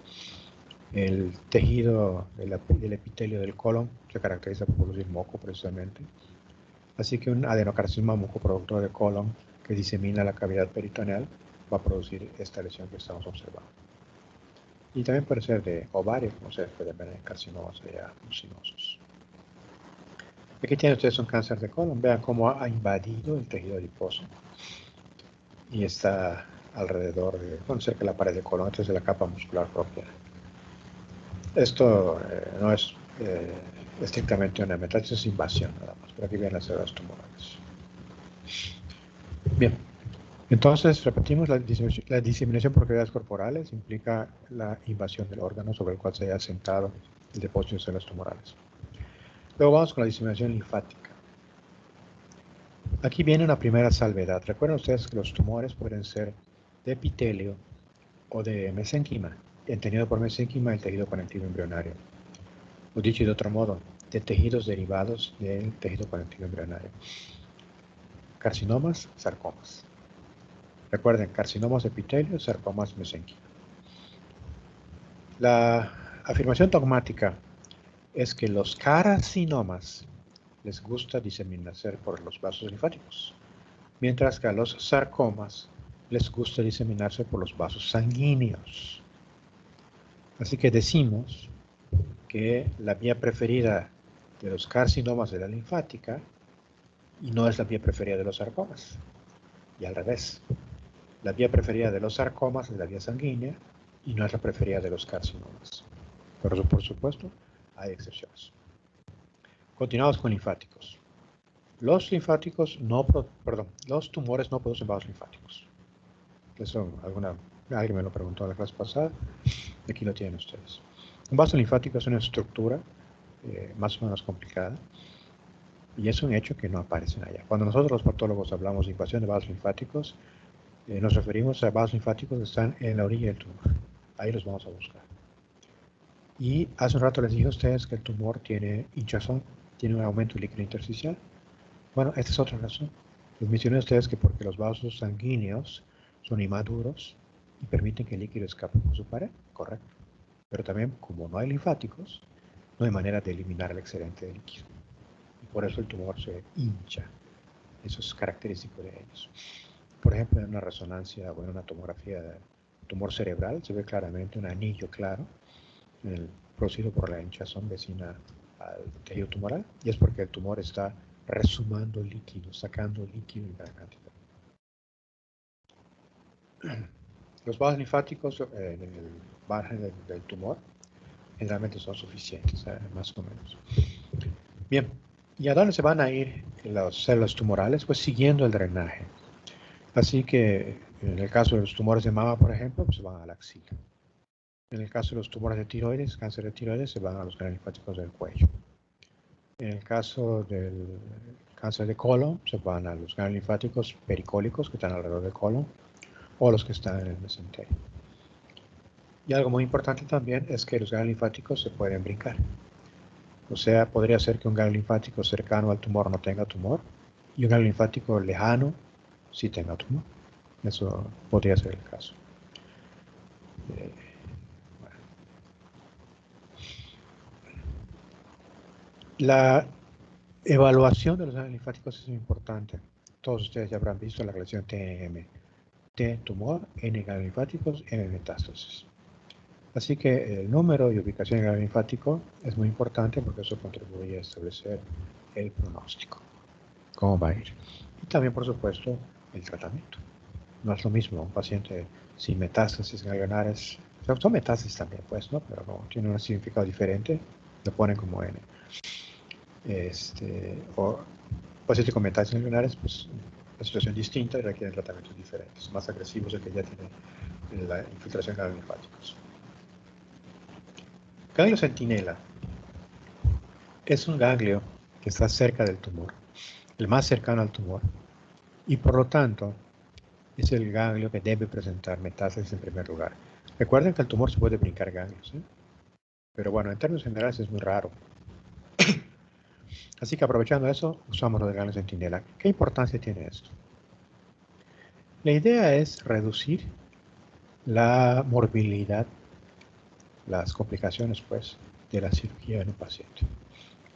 El tejido del epitelio del colon se caracteriza por producir moco precisamente. Así que un adenocarcinoma mucoproductor de colon que disemina la cavidad peritoneal va a producir esta lesión que estamos observando. Y también puede ser de ovario, como ustedes pueden ver en carcinomas mucinosos. Aquí tienen ustedes un cáncer de colon. Vean cómo ha invadido el tejido adiposo y está alrededor de, cerca de la pared del colon, entonces de la capa muscular propia. Esto no es estrictamente una metástasis, es invasión nada más, pero aquí vienen las células tumorales. Bien, entonces repetimos: la diseminación por cavidades corporales implica la invasión del órgano sobre el cual se haya asentado el depósito de células tumorales. Luego vamos con la diseminación linfática. Aquí viene una primera salvedad. Recuerden ustedes que los tumores pueden ser de epitelio o de mesénquima, entendido por mesénquima el tejido conectivo embrionario. O dicho de otro modo, de tejidos derivados del tejido conectivo embrionario. carcinomas, sarcomas. Recuerden, carcinomas de epitelio, sarcomas mesénquima. La afirmación dogmática es que los carcinomas les gusta diseminarse por los vasos linfáticos, mientras que a los sarcomas les gusta diseminarse por los vasos sanguíneos. Así que decimos que la vía preferida de los carcinomas es la linfática y no es la vía preferida de los sarcomas. Y al revés, la vía preferida de los sarcomas es la vía sanguínea y no es la preferida de los carcinomas. Pero por supuesto, hay excepciones. Continuamos con linfáticos. Los tumores no producen vasos linfáticos. Eso alguien me lo preguntó en la clase pasada. Aquí lo tienen ustedes. Un vaso linfático es una estructura más o menos complicada y es un hecho que no aparece allá. Cuando nosotros los patólogos hablamos de invasión de vasos linfáticos, nos referimos a vasos linfáticos que están en la orilla del tumor. Ahí los vamos a buscar. Y hace un rato les dije a ustedes que el tumor tiene hinchazón, tiene un aumento de líquido intersticial. Bueno, esta es otra razón. Les mencioné a ustedes que porque los vasos sanguíneos son inmaduros y permiten que el líquido escape por su pared, correcto. Pero también, como no hay linfáticos, no hay manera de eliminar el excedente de líquido. Y por eso el tumor se hincha. Eso es característico de ellos. Por ejemplo, en una resonancia o en una tomografía de tumor cerebral se ve claramente un anillo claro producido por la hinchazón vecina al tejido tumoral, y es porque el tumor está resumando líquido, sacando líquido en gran cantidad. Los vasos linfáticos en el margen del tumor generalmente son suficientes, más o menos. Bien, ¿y a dónde se van a ir las células tumorales? Pues siguiendo el drenaje. Así que en el caso de los tumores de mama, por ejemplo, pues se van a la axila. En el caso de los tumores de tiroides, cáncer de tiroides, se van a los canales linfáticos del cuello. En el caso del cáncer de colon, se van a los canales linfáticos pericólicos que están alrededor del colon o los que están en el mesenterio. Y algo muy importante también es que los ganglios linfáticos se pueden brincar. O sea, podría ser que un ganglio linfático cercano al tumor no tenga tumor y un ganglio linfático lejano sí tenga tumor. Eso podría ser el caso. La evaluación de los ganglios linfáticos es muy importante. Todos ustedes ya habrán visto la relación TNM. T, tumor, N, ganglios linfáticos, M, metástasis. Así que el número y ubicación del ganglio linfático es muy importante porque eso contribuye a establecer el pronóstico. ¿Cómo va a ir? Y también, por supuesto, el tratamiento. No es lo mismo un paciente sin metástasis ganglionares. Son metástasis también, pues, ¿no? Pero como tiene un significado diferente, lo ponen como N. O paciente con metástasis ganglionares, pues la situación es distinta y requieren tratamientos diferentes, más agresivos el que ya tiene la infiltración de ganglios linfáticos. Ganglio centinela es un ganglio que está cerca del tumor, el más cercano al tumor, y por lo tanto es el ganglio que debe presentar metástasis en primer lugar. Recuerden que el tumor se puede brincar ganglios, pero bueno, en términos generales es muy raro. Así que aprovechando eso, usamos lo del ganglio centinela. ¿Qué importancia tiene esto? La idea es reducir la morbilidad, las complicaciones, pues, de la cirugía en un paciente.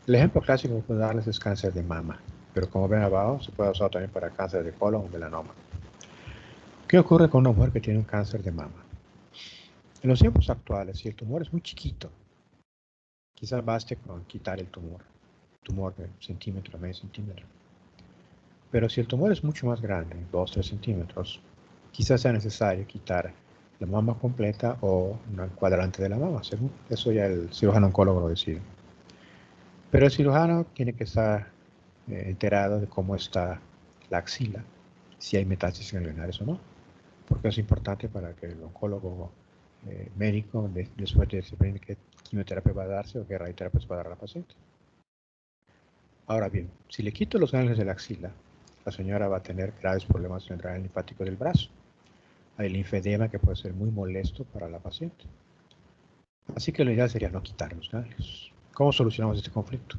El ejemplo clásico que puedo darles es cáncer de mama, pero como ven abajo, se puede usar también para cáncer de colon o melanoma. ¿Qué ocurre con una mujer que tiene un cáncer de mama? En los tiempos actuales, si el tumor es muy chiquito, quizás baste con quitar el tumor de centímetro, medio centímetro. Pero si el tumor es mucho más grande, 2-3 centímetros, quizás sea necesario quitar la mama completa o un cuadrante de la mama, según eso ya el cirujano oncólogo lo decide. Pero el cirujano tiene que estar enterado de cómo está la axila, si hay metástasis ganglionares o no, porque es importante para que el oncólogo médico después de determinar qué quimioterapia va a darse o qué radioterapia va a dar a la paciente. Ahora bien, si le quito los ganglios de la axila, la señora va a tener graves problemas en el ganglio linfático del brazo. Hay linfedema que puede ser muy molesto para la paciente. Así que lo ideal sería no quitar los ganglios. ¿Cómo solucionamos este conflicto?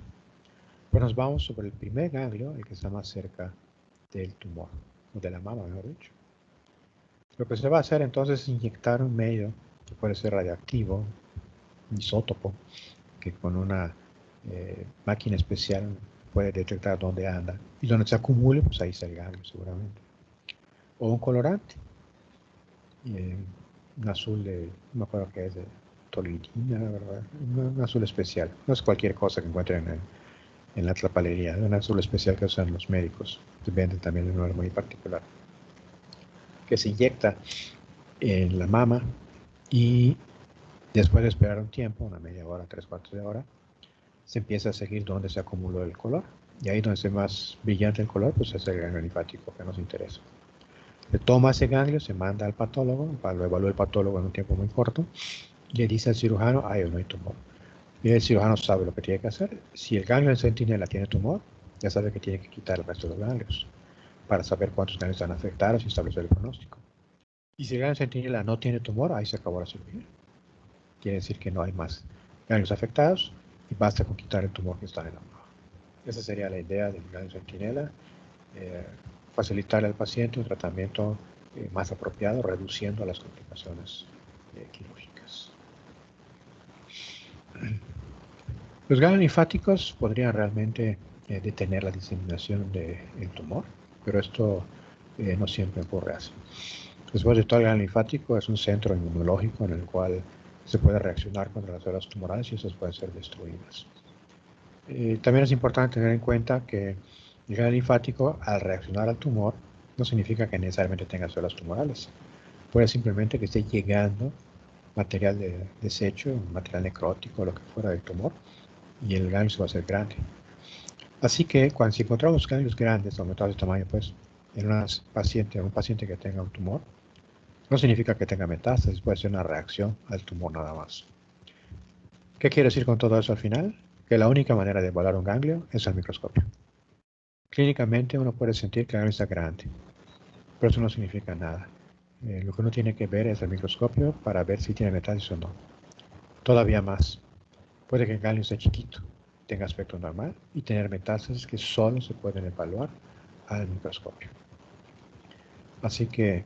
Pues nos vamos sobre el primer ganglio, el que está más cerca del tumor, o de la mama, mejor dicho. Lo que se va a hacer entonces es inyectar un medio que puede ser radioactivo, un isótopo, que con una máquina especial puede detectar dónde anda. Y donde se acumule, pues ahí está el ganglio seguramente. O un colorante, un azul de, no me acuerdo qué es, de toluidina, ¿verdad? Un azul especial. No es cualquier cosa que encuentren en la tlapalería, un azul especial que usan los médicos. Depende también de un número muy particular. Que se inyecta en la mama y después de esperar un tiempo, una media hora, 3/4 de hora, se empieza a seguir donde se acumuló el color. Y ahí donde es más brillante el color, pues es el ganglio linfático que nos interesa. Se toma ese ganglio, se manda al patólogo, lo evalúa el patólogo en un tiempo muy corto, y le dice al cirujano, hay o no hay tumor. Y el cirujano sabe lo que tiene que hacer. Si el ganglio en centinela tiene tumor, ya sabe que tiene que quitar el resto de los ganglios para saber cuántos ganglios están afectados y establecer el pronóstico. Y si el ganglio en centinela no tiene tumor, ahí se acabó la cirugía. Quiere decir que no hay más ganglios afectados y basta con quitar el tumor que está en la mama. Esa sería la idea del ganglio centinela, facilitarle al paciente un tratamiento más apropiado, reduciendo las complicaciones quirúrgicas. Los ganglios linfáticos podrían realmente detener la diseminación del tumor, pero esto no siempre ocurre así. Después de todo, el ganglio linfático es un centro inmunológico en el cual se puede reaccionar contra las células tumorales y esas pueden ser destruidas. También es importante tener en cuenta que el ganglio linfático, al reaccionar al tumor, no significa que necesariamente tenga células tumorales. Puede simplemente que esté llegando material de desecho, material necrótico, lo que fuera del tumor, y el ganglio se va a hacer grande. Así que si encontramos ganglios grandes, aumentados de tamaño, pues, en un paciente que tenga un tumor, no significa que tenga metástasis, puede ser una reacción al tumor nada más. ¿Qué quiere decir con todo eso al final? Que la única manera de evaluar un ganglio es al microscopio. Clínicamente uno puede sentir que el ganglio está grande, pero eso no significa nada. Lo que uno tiene que ver es el microscopio para ver si tiene metástasis o no. Todavía más, puede que el ganglio sea chiquito, tenga aspecto normal y tener metástasis que solo se pueden evaluar al microscopio. Así que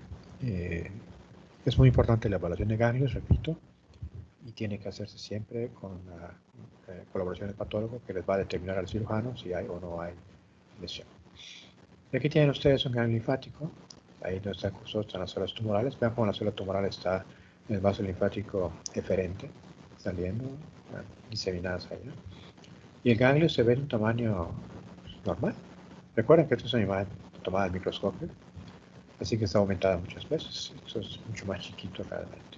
es muy importante la evaluación de ganglios, repito, y tiene que hacerse siempre con la colaboración del patólogo que les va a determinar al cirujano si hay o no hay lesión. Y aquí tienen ustedes un ganglio linfático, ahí donde están cursados están las células tumorales. Vean cómo la célula tumoral está en el vaso linfático eferente, saliendo, diseminadas allá. Y el ganglio se ve de un tamaño normal. Recuerden que esto es una imagen tomada al microscopio, así que está aumentada muchas veces. Esto es mucho más chiquito realmente.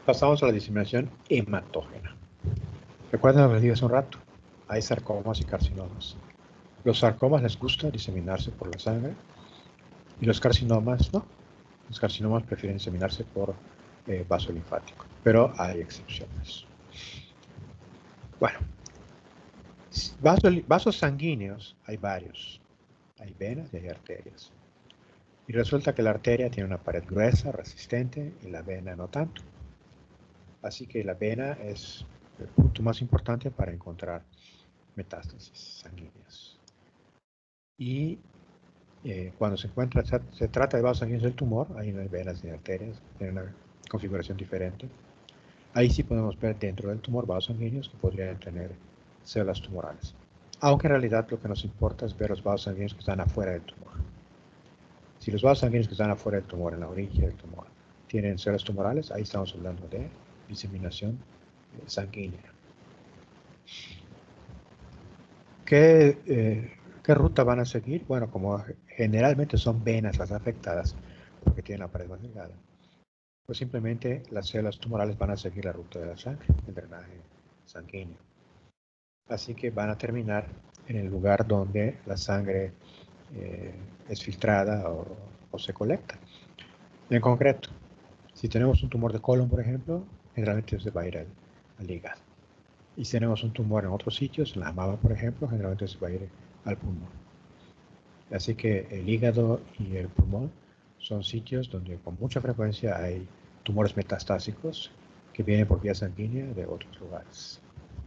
Pasamos a la diseminación hematógena. Recuerden lo que les dije hace un rato. Hay sarcomas y carcinomas. Los sarcomas les gusta diseminarse por la sangre y los carcinomas no. Los carcinomas prefieren diseminarse por vaso linfático, pero hay excepciones. Bueno, vasos sanguíneos hay varios. Hay venas y hay arterias. Y resulta que la arteria tiene una pared gruesa, resistente, y la vena no tanto. Así que la vena es el punto más importante para encontrar metástasis sanguíneas. Y cuando se trata de vasos sanguíneos del tumor, ahí no hay venas ni arterias, tienen una configuración diferente. Ahí sí podemos ver dentro del tumor vasos sanguíneos que podrían tener células tumorales. Aunque en realidad lo que nos importa es ver los vasos sanguíneos que están afuera del tumor. Si los vasos sanguíneos que están afuera del tumor, en la orilla del tumor, tienen células tumorales, ahí estamos hablando de diseminación sanguínea. ¿Qué ruta van a seguir? Bueno, como generalmente son venas las afectadas, porque tienen la pared más delgada, pues simplemente las células tumorales van a seguir la ruta de la sangre, el drenaje sanguíneo. Así que van a terminar en el lugar donde la sangre es filtrada o se colecta. En concreto, si tenemos un tumor de colon, por ejemplo, generalmente se va a ir al hígado. Y si tenemos un tumor en otros sitios, en la mama, por ejemplo, generalmente se va a ir al pulmón. Así que el hígado y el pulmón son sitios donde con mucha frecuencia hay tumores metastásicos que vienen por vía sanguínea de otros lugares.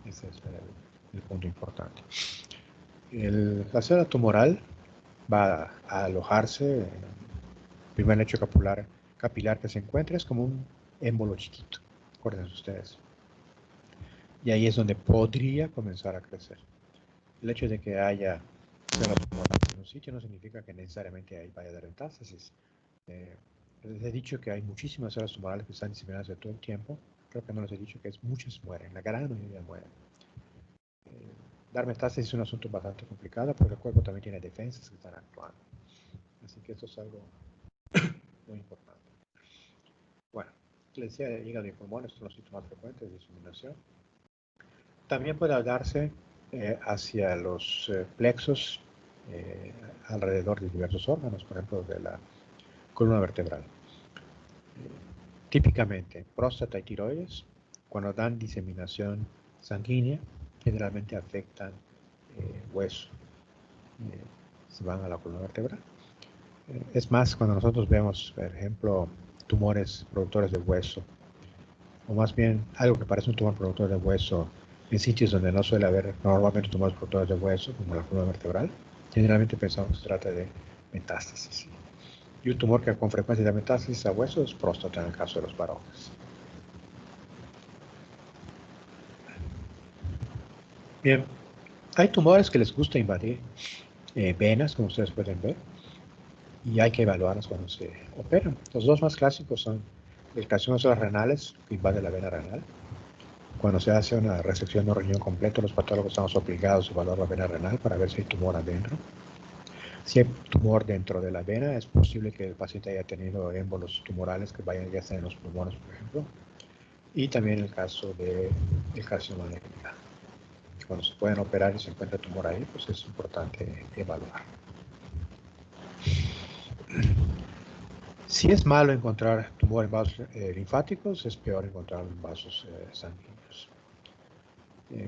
Ese es el punto importante. La célula tumoral va a alojarse. El primer lecho capilar que se encuentra es como un émbolo chiquito, acuérdense ustedes. Y ahí es donde podría comenzar a crecer. El hecho de que haya células tumorales en un sitio no significa que necesariamente ahí vaya a haber metástasis. Les he dicho que hay muchísimas células tumorales que están diseminadas de todo el tiempo. Creo que no les he dicho que muchas mueren, la gran mayoría mueren. Dar metástasis es un asunto bastante complicado porque el cuerpo también tiene defensas que están actuando. Así que esto es algo muy importante. Bueno, les decía, hígado y pulmón son los síntomas frecuentes de diseminación. También puede darse hacia los plexos alrededor de diversos órganos, por ejemplo, de la columna vertebral. Típicamente, próstata y tiroides, cuando dan diseminación sanguínea, generalmente afectan hueso. Se van a la columna vertebral. Es más, cuando nosotros vemos, por ejemplo, tumores productores de hueso, o más bien algo que parece un tumor productor de hueso en sitios donde no suele haber normalmente tumores productores de hueso, como la columna vertebral, generalmente pensamos que se trata de metástasis. Y un tumor que con frecuencia da metástasis a hueso es próstata en el caso de los varones. Bien, hay tumores que les gusta invadir venas, como ustedes pueden ver, y hay que evaluarlas cuando se operan. Los dos más clásicos son el carcinoma de células renales, que invade la vena renal. Cuando se hace una resección de un riñón completo, los patólogos estamos obligados a evaluar la vena renal para ver si hay tumor adentro. Si hay tumor dentro de la vena, es posible que el paciente haya tenido émbolos tumorales que vayan ya estar en los pulmones, por ejemplo. Y también el caso del carcinoma de hígado. Cuando se pueden operar y se encuentra tumor ahí, pues es importante evaluar. Si es malo encontrar tumor en vasos linfáticos, es peor encontrar en vasos sanguíneos.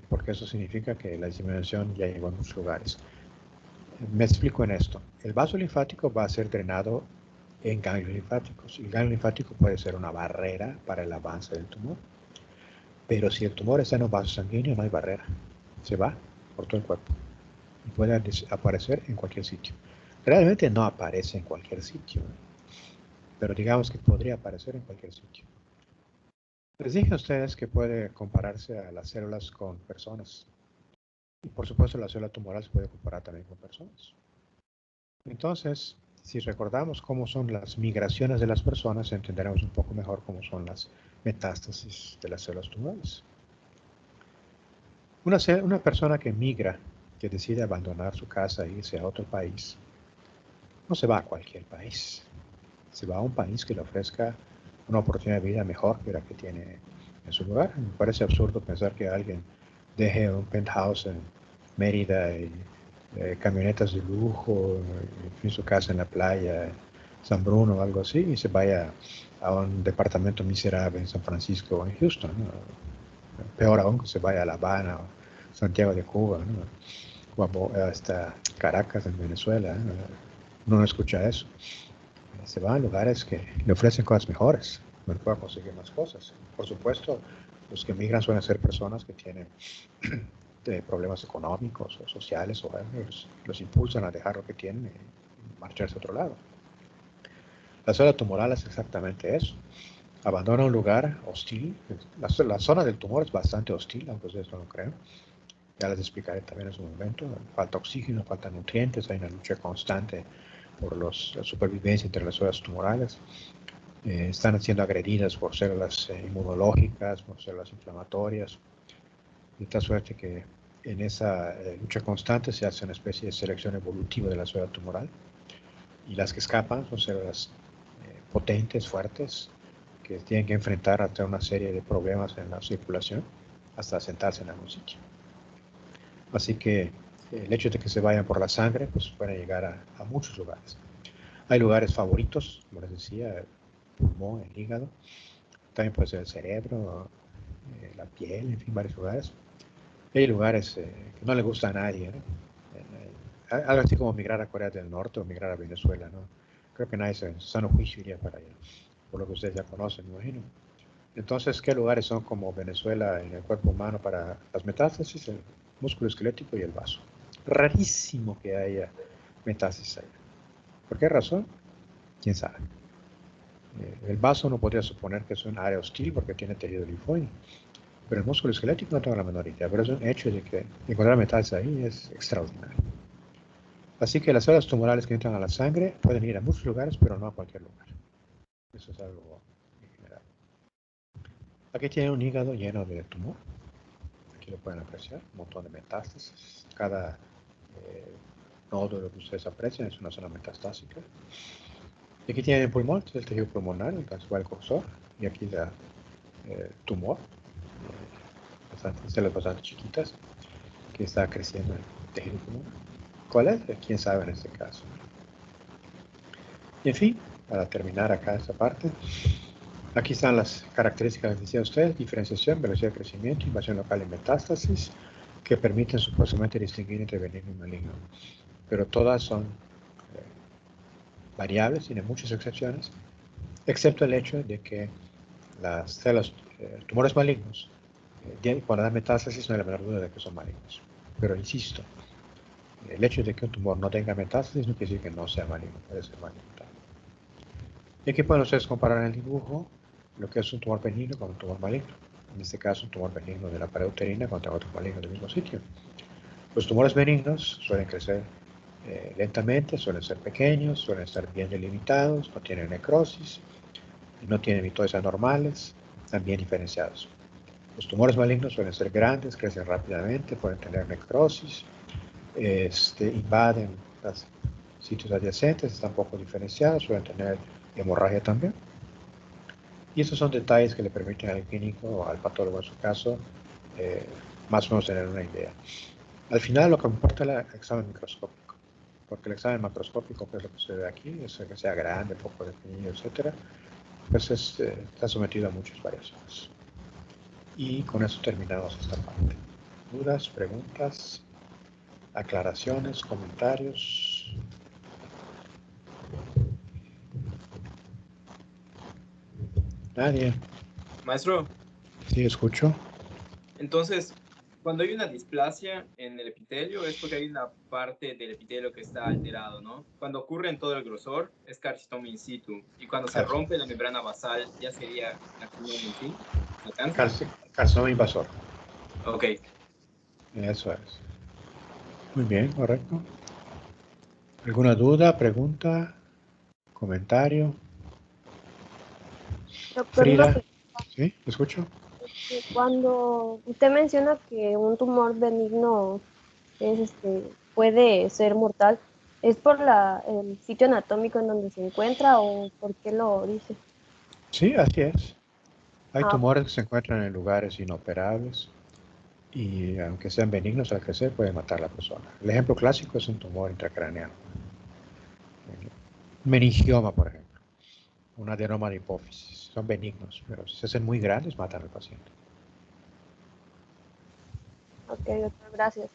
Porque eso significa que la diseminación ya llegó a muchos lugares. Me explico en esto. El vaso linfático va a ser drenado en ganglios linfáticos. Y el ganglio linfático puede ser una barrera para el avance del tumor. Pero si el tumor está en un vaso sanguíneo, no hay barrera. Se va por todo el cuerpo. Y puede aparecer en cualquier sitio. Realmente no aparece en cualquier sitio, pero digamos que podría aparecer en cualquier sitio. Les dije a ustedes que puede compararse a las células con personas. Y por supuesto la célula tumoral se puede comparar también con personas. Entonces, si recordamos cómo son las migraciones de las personas, entenderemos un poco mejor cómo son las metástasis de las células tumorales. Una persona que migra, que decide abandonar su casa e irse a otro país, no se va a cualquier país. Se va a un país que le ofrezca una oportunidad de vida mejor que la que tiene en su lugar. Me parece absurdo pensar que alguien deje un penthouse en Mérida y camionetas de lujo, en su casa en la playa, San Bruno o algo así, y se vaya a un departamento miserable en San Francisco o en Houston, ¿no? Peor aún que se vaya a La Habana o Santiago de Cuba, ¿no? O hasta Caracas en Venezuela, ¿no? Uno no escucha eso. Se van a lugares que le ofrecen cosas mejores, donde pueda conseguir más cosas. Por supuesto, los que migran suelen ser personas que tienen problemas económicos o sociales o los impulsan a dejar lo que tienen y marcharse a otro lado. La célula tumoral es exactamente eso. Abandona un lugar hostil. La zona del tumor es bastante hostil, aunque ustedes no lo crean. Ya les explicaré también en su momento. Falta oxígeno, falta nutrientes, hay una lucha constante por la supervivencia entre las células tumorales. Están siendo agredidas por células inmunológicas, por células inflamatorias, de tal suerte que en esa lucha constante se hace una especie de selección evolutiva de la célula tumoral, y las que escapan son células potentes, fuertes, que tienen que enfrentar a una serie de problemas en la circulación hasta sentarse en algún sitio. Así que el hecho de que se vayan por la sangre, pues pueden llegar a muchos lugares. Hay lugares favoritos, como les decía, el pulmón, el hígado, también puede ser el cerebro, la piel, en fin, varios lugares. Hay lugares que no le gusta a nadie, ¿no? Algo así como migrar a Corea del Norte o migrar a Venezuela, ¿no? Creo que nadie en su sano juicio iría para allá, por lo que ustedes ya conocen, me imagino. Entonces, ¿qué lugares son como Venezuela en el cuerpo humano para las metástasis? El músculo esquelético y el vaso. rarísimo que haya metástasis ahí. ¿Por qué razón? ¿Quién sabe? El vaso no podría suponer que es un área hostil porque tiene tejido linfóide, pero el músculo esquelético no tengo la menor idea, pero es un hecho de que encontrar metástasis ahí es extraordinario. Así que las células tumorales que entran a la sangre pueden ir a muchos lugares, pero no a cualquier lugar. Eso es algo en general. Aquí tiene un hígado lleno de tumor. Aquí lo pueden apreciar, un montón de metástasis. Cada nódulo que ustedes aprecian es una zona metastásica. Y aquí tienen el pulmón, es el tejido pulmonar, entonces va el cursor, y aquí da tumor, células bastante chiquitas, que está creciendo el tejido pulmonar. ¿Cuál es? ¿Quién sabe en este caso? Y en fin, para terminar acá esta parte, aquí están las características que decía usted: diferenciación, velocidad de crecimiento, invasión local y metástasis, que permiten supuestamente distinguir entre benigno y maligno. Pero todas son variables, tienen muchas excepciones, excepto el hecho de que las células, tumores malignos, cuando dan metástasis no hay la menor duda de que son malignos. Pero insisto, el hecho de que un tumor no tenga metástasis no quiere decir que no sea maligno, puede ser maligno. Y aquí pueden ustedes comparar en el dibujo lo que es un tumor benigno con un tumor maligno. En este caso, un tumor benigno de la pared uterina contra otro maligno del mismo sitio. Los tumores benignos suelen crecer lentamente, suelen ser pequeños, suelen estar bien delimitados, no tienen necrosis, no tienen mitosis anormales, están bien diferenciados. Los tumores malignos suelen ser grandes, crecen rápidamente, pueden tener necrosis, invaden los sitios adyacentes, están poco diferenciados, suelen tener hemorragia también. Y estos son detalles que le permiten al clínico o al patólogo en su caso más o menos tener una idea. Al final lo que importa es el examen microscópico, porque el examen macroscópico, que es lo que se ve aquí, es que sea grande, poco definido, etc., pues está sometido a muchas variaciones. Y con eso terminamos esta parte. ¿Dudas, preguntas, aclaraciones, comentarios? ¿Nadie? Maestro, Sí, escucho. entonces, cuando hay una displasia en el epitelio es porque hay una parte del epitelio que está alterado, ¿no? Cuando ocurre en todo el grosor es carcinoma in situ, y cuando se rompe la membrana basal ya sería carcinoma en sí, ¿no? ¿Cáncer? Carcinoma invasor. Ok. Eso es. Muy bien, correcto. ¿Alguna duda, pregunta, comentario? Doctor, Frida, ¿sí? ¿Escucho? cuando usted menciona que un tumor benigno puede ser mortal, ¿es por el sitio anatómico en donde se encuentra o por qué lo dice? Sí, así es. Hay Ah, tumores que se encuentran en lugares inoperables y aunque sean benignos al crecer pueden matar a la persona. El ejemplo clásico es un tumor intracraneal. Un meningioma, por ejemplo. Un adenoma de hipófisis. Son benignos, pero si se hacen muy grandes matan al paciente. ok, doctor, gracias.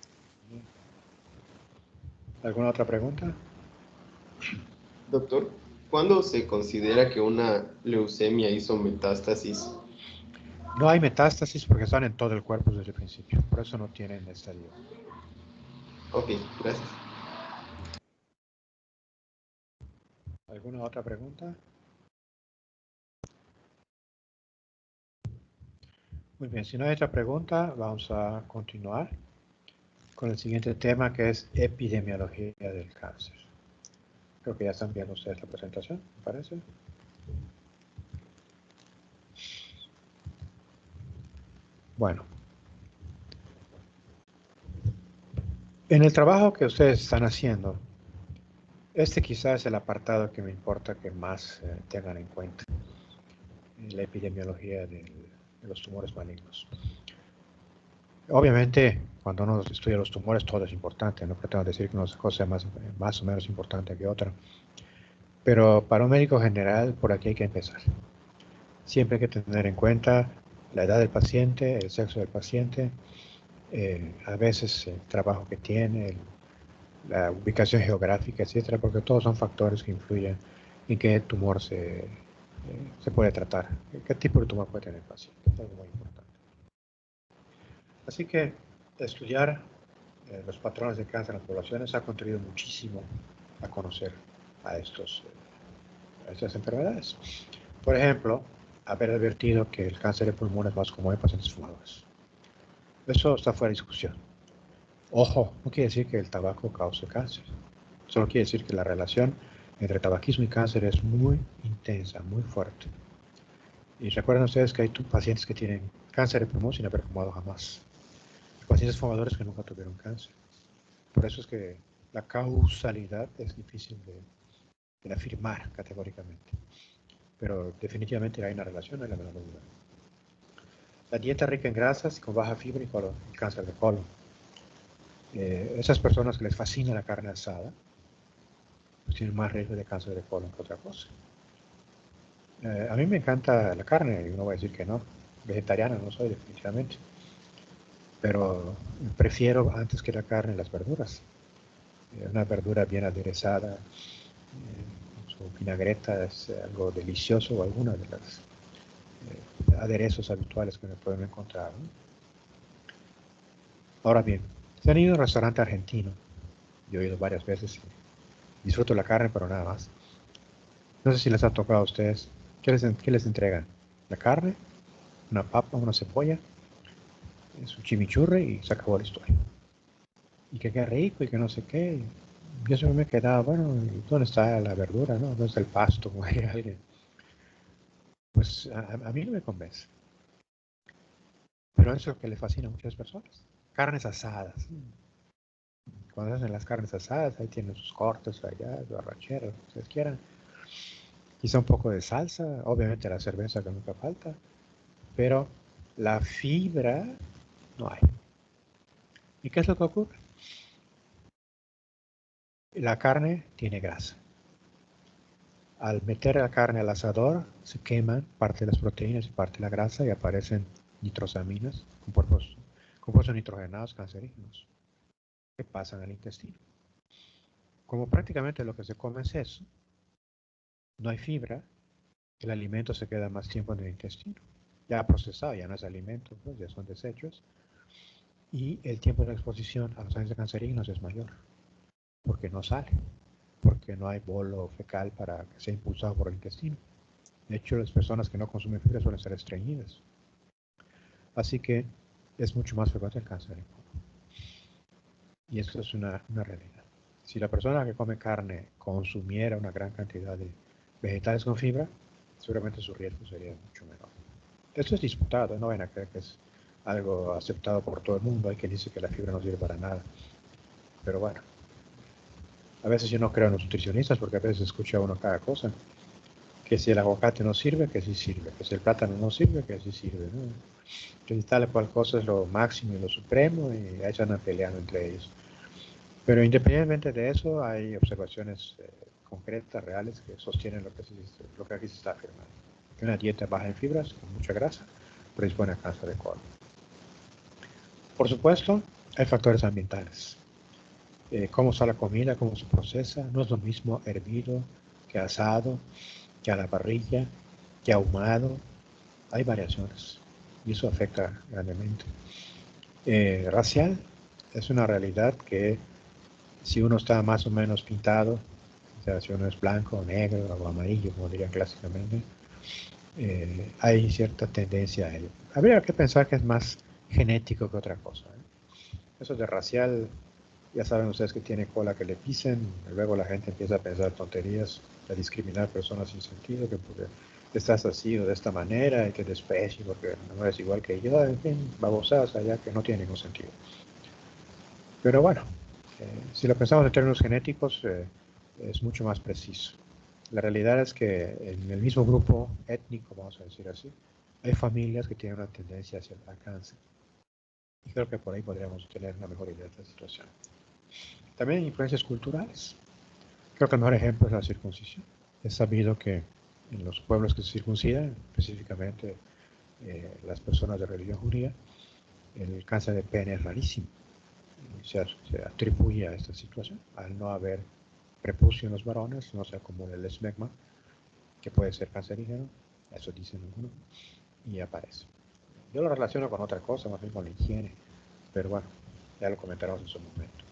¿Alguna otra pregunta? Doctor, ¿cuándo se considera que una leucemia hizo metástasis? No hay metástasis porque están en todo el cuerpo desde el principio. Por eso no tienen estadio. Ok, gracias. ¿Alguna otra pregunta? Muy bien, si no hay otra pregunta, vamos a continuar con el siguiente tema, que es epidemiología del cáncer. Creo que ya están viendo ustedes la presentación, ¿me parece? Bueno. En el trabajo que ustedes están haciendo, este quizás es el apartado que me importa que más tengan en cuenta. La epidemiología de los tumores malignos. Obviamente, cuando uno estudia los tumores, todo es importante. No pretendo decir que una cosa sea más o menos importante que otra. Pero para un médico general, por aquí hay que empezar. Siempre hay que tener en cuenta la edad del paciente, el sexo del paciente, a veces el trabajo que tiene, la ubicación geográfica, etcétera, porque todos son factores que influyen en qué tumor se puede tratar, qué tipo de tumor puede tener el paciente. Es algo muy importante. Así que estudiar los patrones de cáncer en las poblaciones ha contribuido muchísimo a conocer a estas enfermedades. Por ejemplo, haber advertido que el cáncer de pulmón es más común en pacientes fumadores. Eso está fuera de discusión. Ojo, no quiere decir que el tabaco cause cáncer. Solo quiere decir que la relación entre tabaquismo y cáncer es muy intensa, muy fuerte. Y recuerden ustedes que hay pacientes que tienen cáncer de pulmón sin haber fumado jamás. Pacientes fumadores que nunca tuvieron cáncer. Por eso es que la causalidad es difícil de afirmar categóricamente. Pero definitivamente hay una relación, no hay la menor duda. La dieta rica en grasas con baja fibra y cáncer de colon. Esas personas que les fascina la carne asada, pues tienen más riesgo de cáncer de colon que otra cosa. A mí me encanta la carne, y no voy a decir que no. Vegetariano no soy, definitivamente. Pero prefiero antes que la carne las verduras. Una verdura bien aderezada, su vinagreta es algo delicioso, o alguna de las aderezos habituales que me pueden encontrar, ¿no? Ahora bien, si han ido a un restaurante argentino, yo he ido varias veces, disfruto la carne, pero nada más. No sé si les ha tocado a ustedes. ¿Qué les entregan? La carne, una papa, una cebolla, su chimichurri y se acabó la historia. Y que qué rico y que no sé qué. Yo siempre me quedaba, bueno, ¿dónde está la verdura, no? ¿Dónde está el pasto? Como diría alguien. Pues a mí no me convence. Pero eso es lo que le fascina a muchas personas. Carnes asadas. Cuando hacen las carnes asadas, ahí tienen sus cortes allá, su arrachera, lo que ustedes quieran. Quizá un poco de salsa, obviamente la cerveza que nunca falta, pero la fibra no hay. ¿Y qué es lo que ocurre? La carne tiene grasa. Al meter la carne al asador, se queman parte de las proteínas y parte de la grasa y aparecen nitrosaminas, compuestos nitrogenados cancerígenos, que pasan al intestino. Como prácticamente lo que se come es eso, no hay fibra, el alimento se queda más tiempo en el intestino. Ya procesado, ya no es alimento, pues ya son desechos. Y el tiempo de exposición a los agentes cancerígenos es mayor, porque no sale, porque no hay bolo fecal para que sea impulsado por el intestino. De hecho, las personas que no consumen fibra suelen ser estreñidas. Así que es mucho más frecuente el cáncer de colon. Y esto es una realidad. Si la persona que come carne consumiera una gran cantidad de vegetales con fibra, seguramente su riesgo sería mucho menor. Esto es disputado, no van a creer que es algo aceptado por todo el mundo. Hay quien dice que la fibra no sirve para nada. Pero bueno, a veces yo no creo en los nutricionistas porque a veces escucha uno cada cosa. Que si el aguacate no sirve, que sí sirve. Que si el plátano no sirve, que sí sirve, ¿no? Que si tal cual cosa es lo máximo y lo supremo, y ahí se andan peleando entre ellos. Pero independientemente de eso, hay observaciones concretas, reales, que sostienen lo que aquí se está afirmando. Que una dieta baja en fibras, con mucha grasa, predispone a cáncer de colon. Por supuesto, hay factores ambientales. Cómo está la comida, cómo se procesa. No es lo mismo hervido que asado, que a la parrilla, que ahumado. Hay variaciones y eso afecta grandemente. Racial es una realidad que si uno está más o menos pintado, o sea, si uno es blanco, negro o amarillo, como dirían clásicamente, hay cierta tendencia a ello. Habría que pensar que es más genético que otra cosa, ¿eh? Eso de racial, ya saben ustedes que tiene cola que le pisen, luego la gente empieza a pensar tonterías, a discriminar personas sin sentido, que porque estás así o de esta manera, y que desprecio porque no eres igual que yo, en fin, babosadas allá que no tienen ningún sentido. Pero bueno, si lo pensamos en términos genéticos, es mucho más preciso. La realidad es que en el mismo grupo étnico, vamos a decir así, hay familias que tienen una tendencia hacia el cáncer. Y creo que por ahí podríamos tener una mejor idea de esta situación. También hay influencias culturales. Creo que el mejor ejemplo es la circuncisión. Es sabido que en los pueblos que se circuncidan, específicamente las personas de religión judía, el cáncer de pene es rarísimo. Se atribuye a esta situación, al no haber prepucio en los varones, no se acumula el esmegma, que puede ser cancerígeno, eso dicen algunos, y aparece. Yo lo relaciono con otra cosa, más bien con la higiene, pero bueno, Ya lo comentaremos en su momento.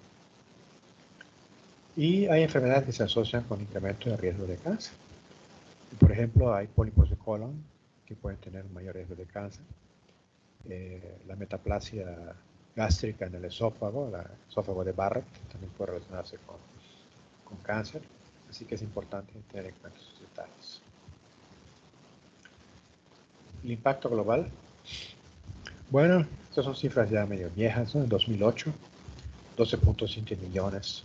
Y hay enfermedades que se asocian con incremento de riesgo de cáncer. Por ejemplo, hay pólipos de colon que pueden tener un mayor riesgo de cáncer. La metaplasia gástrica en el esófago, el esófago de Barrett, también puede relacionarse con cáncer. Así que es importante tener en cuenta esos detalles. El impacto global. Bueno, estas son cifras ya medio viejas, ¿no? En 2008, 12.7 millones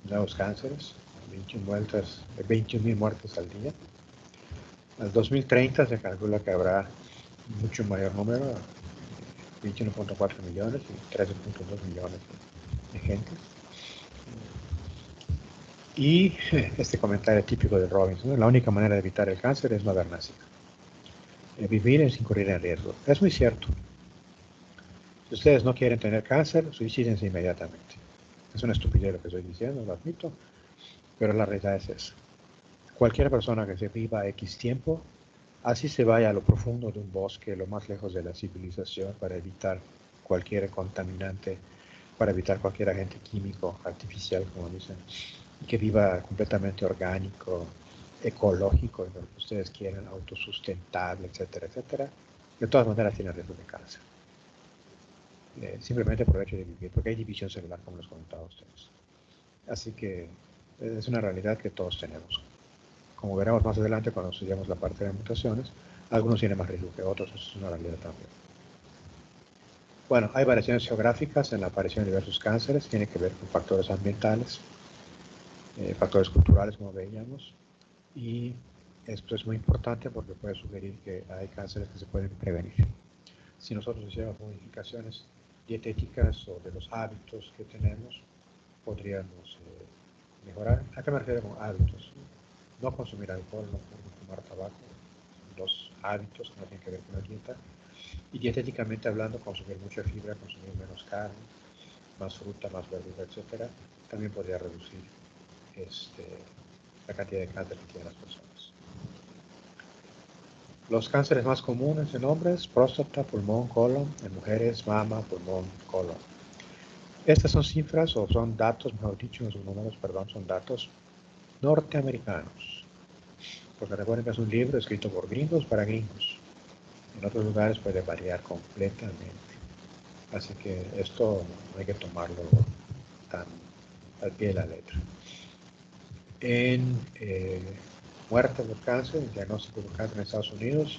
de nuevos cánceres, 21.000 muertes al día. Al 2030 se calcula que habrá mucho mayor número, 21.4 millones y 13.2 millones de gente. Y este comentario típico de Robbins, ¿no? La única manera de evitar el cáncer es no haber nacido. Vivir es incurrir en riesgo. Es muy cierto. Si ustedes no quieren tener cáncer, suicídense inmediatamente. Es una estupidez lo que estoy diciendo, lo admito, pero la realidad es esa. Cualquier persona que se viva X tiempo, así se vaya a lo profundo de un bosque, lo más lejos de la civilización, para evitar cualquier contaminante, para evitar cualquier agente químico, artificial, como dicen, y que viva completamente orgánico, ecológico, lo que ustedes quieran, autosustentable, etcétera, etcétera, de todas maneras tiene riesgo de cáncer. Simplemente por el hecho de vivir, porque hay división celular, como les comentaba a ustedes. Así que es una realidad que todos tenemos. Como veremos más adelante cuando estudiamos la parte de mutaciones, algunos tienen más riesgo que otros, eso es una realidad también. Bueno, hay variaciones geográficas en la aparición de diversos cánceres, tiene que ver con factores ambientales, factores culturales, como veíamos, y esto es muy importante porque puede sugerir que hay cánceres que se pueden prevenir. Si nosotros hiciéramos modificaciones dietéticas o de los hábitos que tenemos, podríamos mejorar. ¿A qué me refiero con hábitos? No consumir alcohol, no fumar tabaco, dos hábitos que no tienen que ver con la dieta. Y dietéticamente hablando, consumir mucha fibra, consumir menos carne, más fruta, más verdura, etcétera, también podría reducir la cantidad de cáncer que tienen las personas. Los cánceres más comunes en hombres: próstata, pulmón, colon; en mujeres, mama, pulmón, colon. Estas son cifras, o son datos, mejor dicho, no son números, perdón, son datos norteamericanos. Porque recuerden que es un libro escrito por gringos para gringos. En otros lugares puede variar completamente. Así que esto no hay que tomarlo tan al pie de la letra. En muertes por cáncer, en diagnóstico de cáncer en Estados Unidos,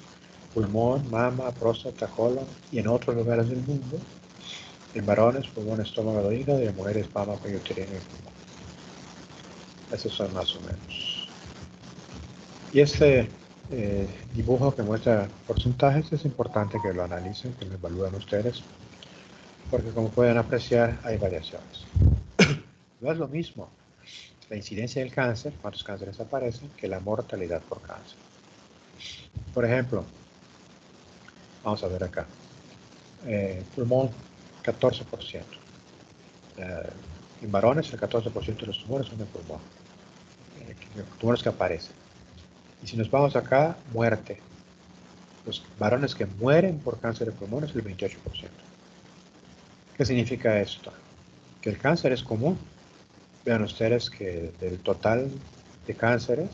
pulmón, mama, próstata, colon, y en otros lugares del mundo, en varones, pulmón, estómago, hígado, y en mujeres, mama, cuello uterino y pulmón. Esos son más o menos. Y este dibujo que muestra porcentajes es importante que lo analicen, que lo evalúen ustedes, porque como pueden apreciar hay variaciones. No es lo mismo la incidencia del cáncer, cuántos cánceres aparecen, que la mortalidad por cáncer. Por ejemplo, vamos a ver acá, pulmón 14%. En varones el 14% de los tumores son de pulmón, tumores que aparecen. Y si nos vamos acá, muerte. Los varones que mueren por cáncer de pulmón es el 28%. ¿Qué significa esto? Que el cáncer es común. Vean ustedes que del total de cánceres,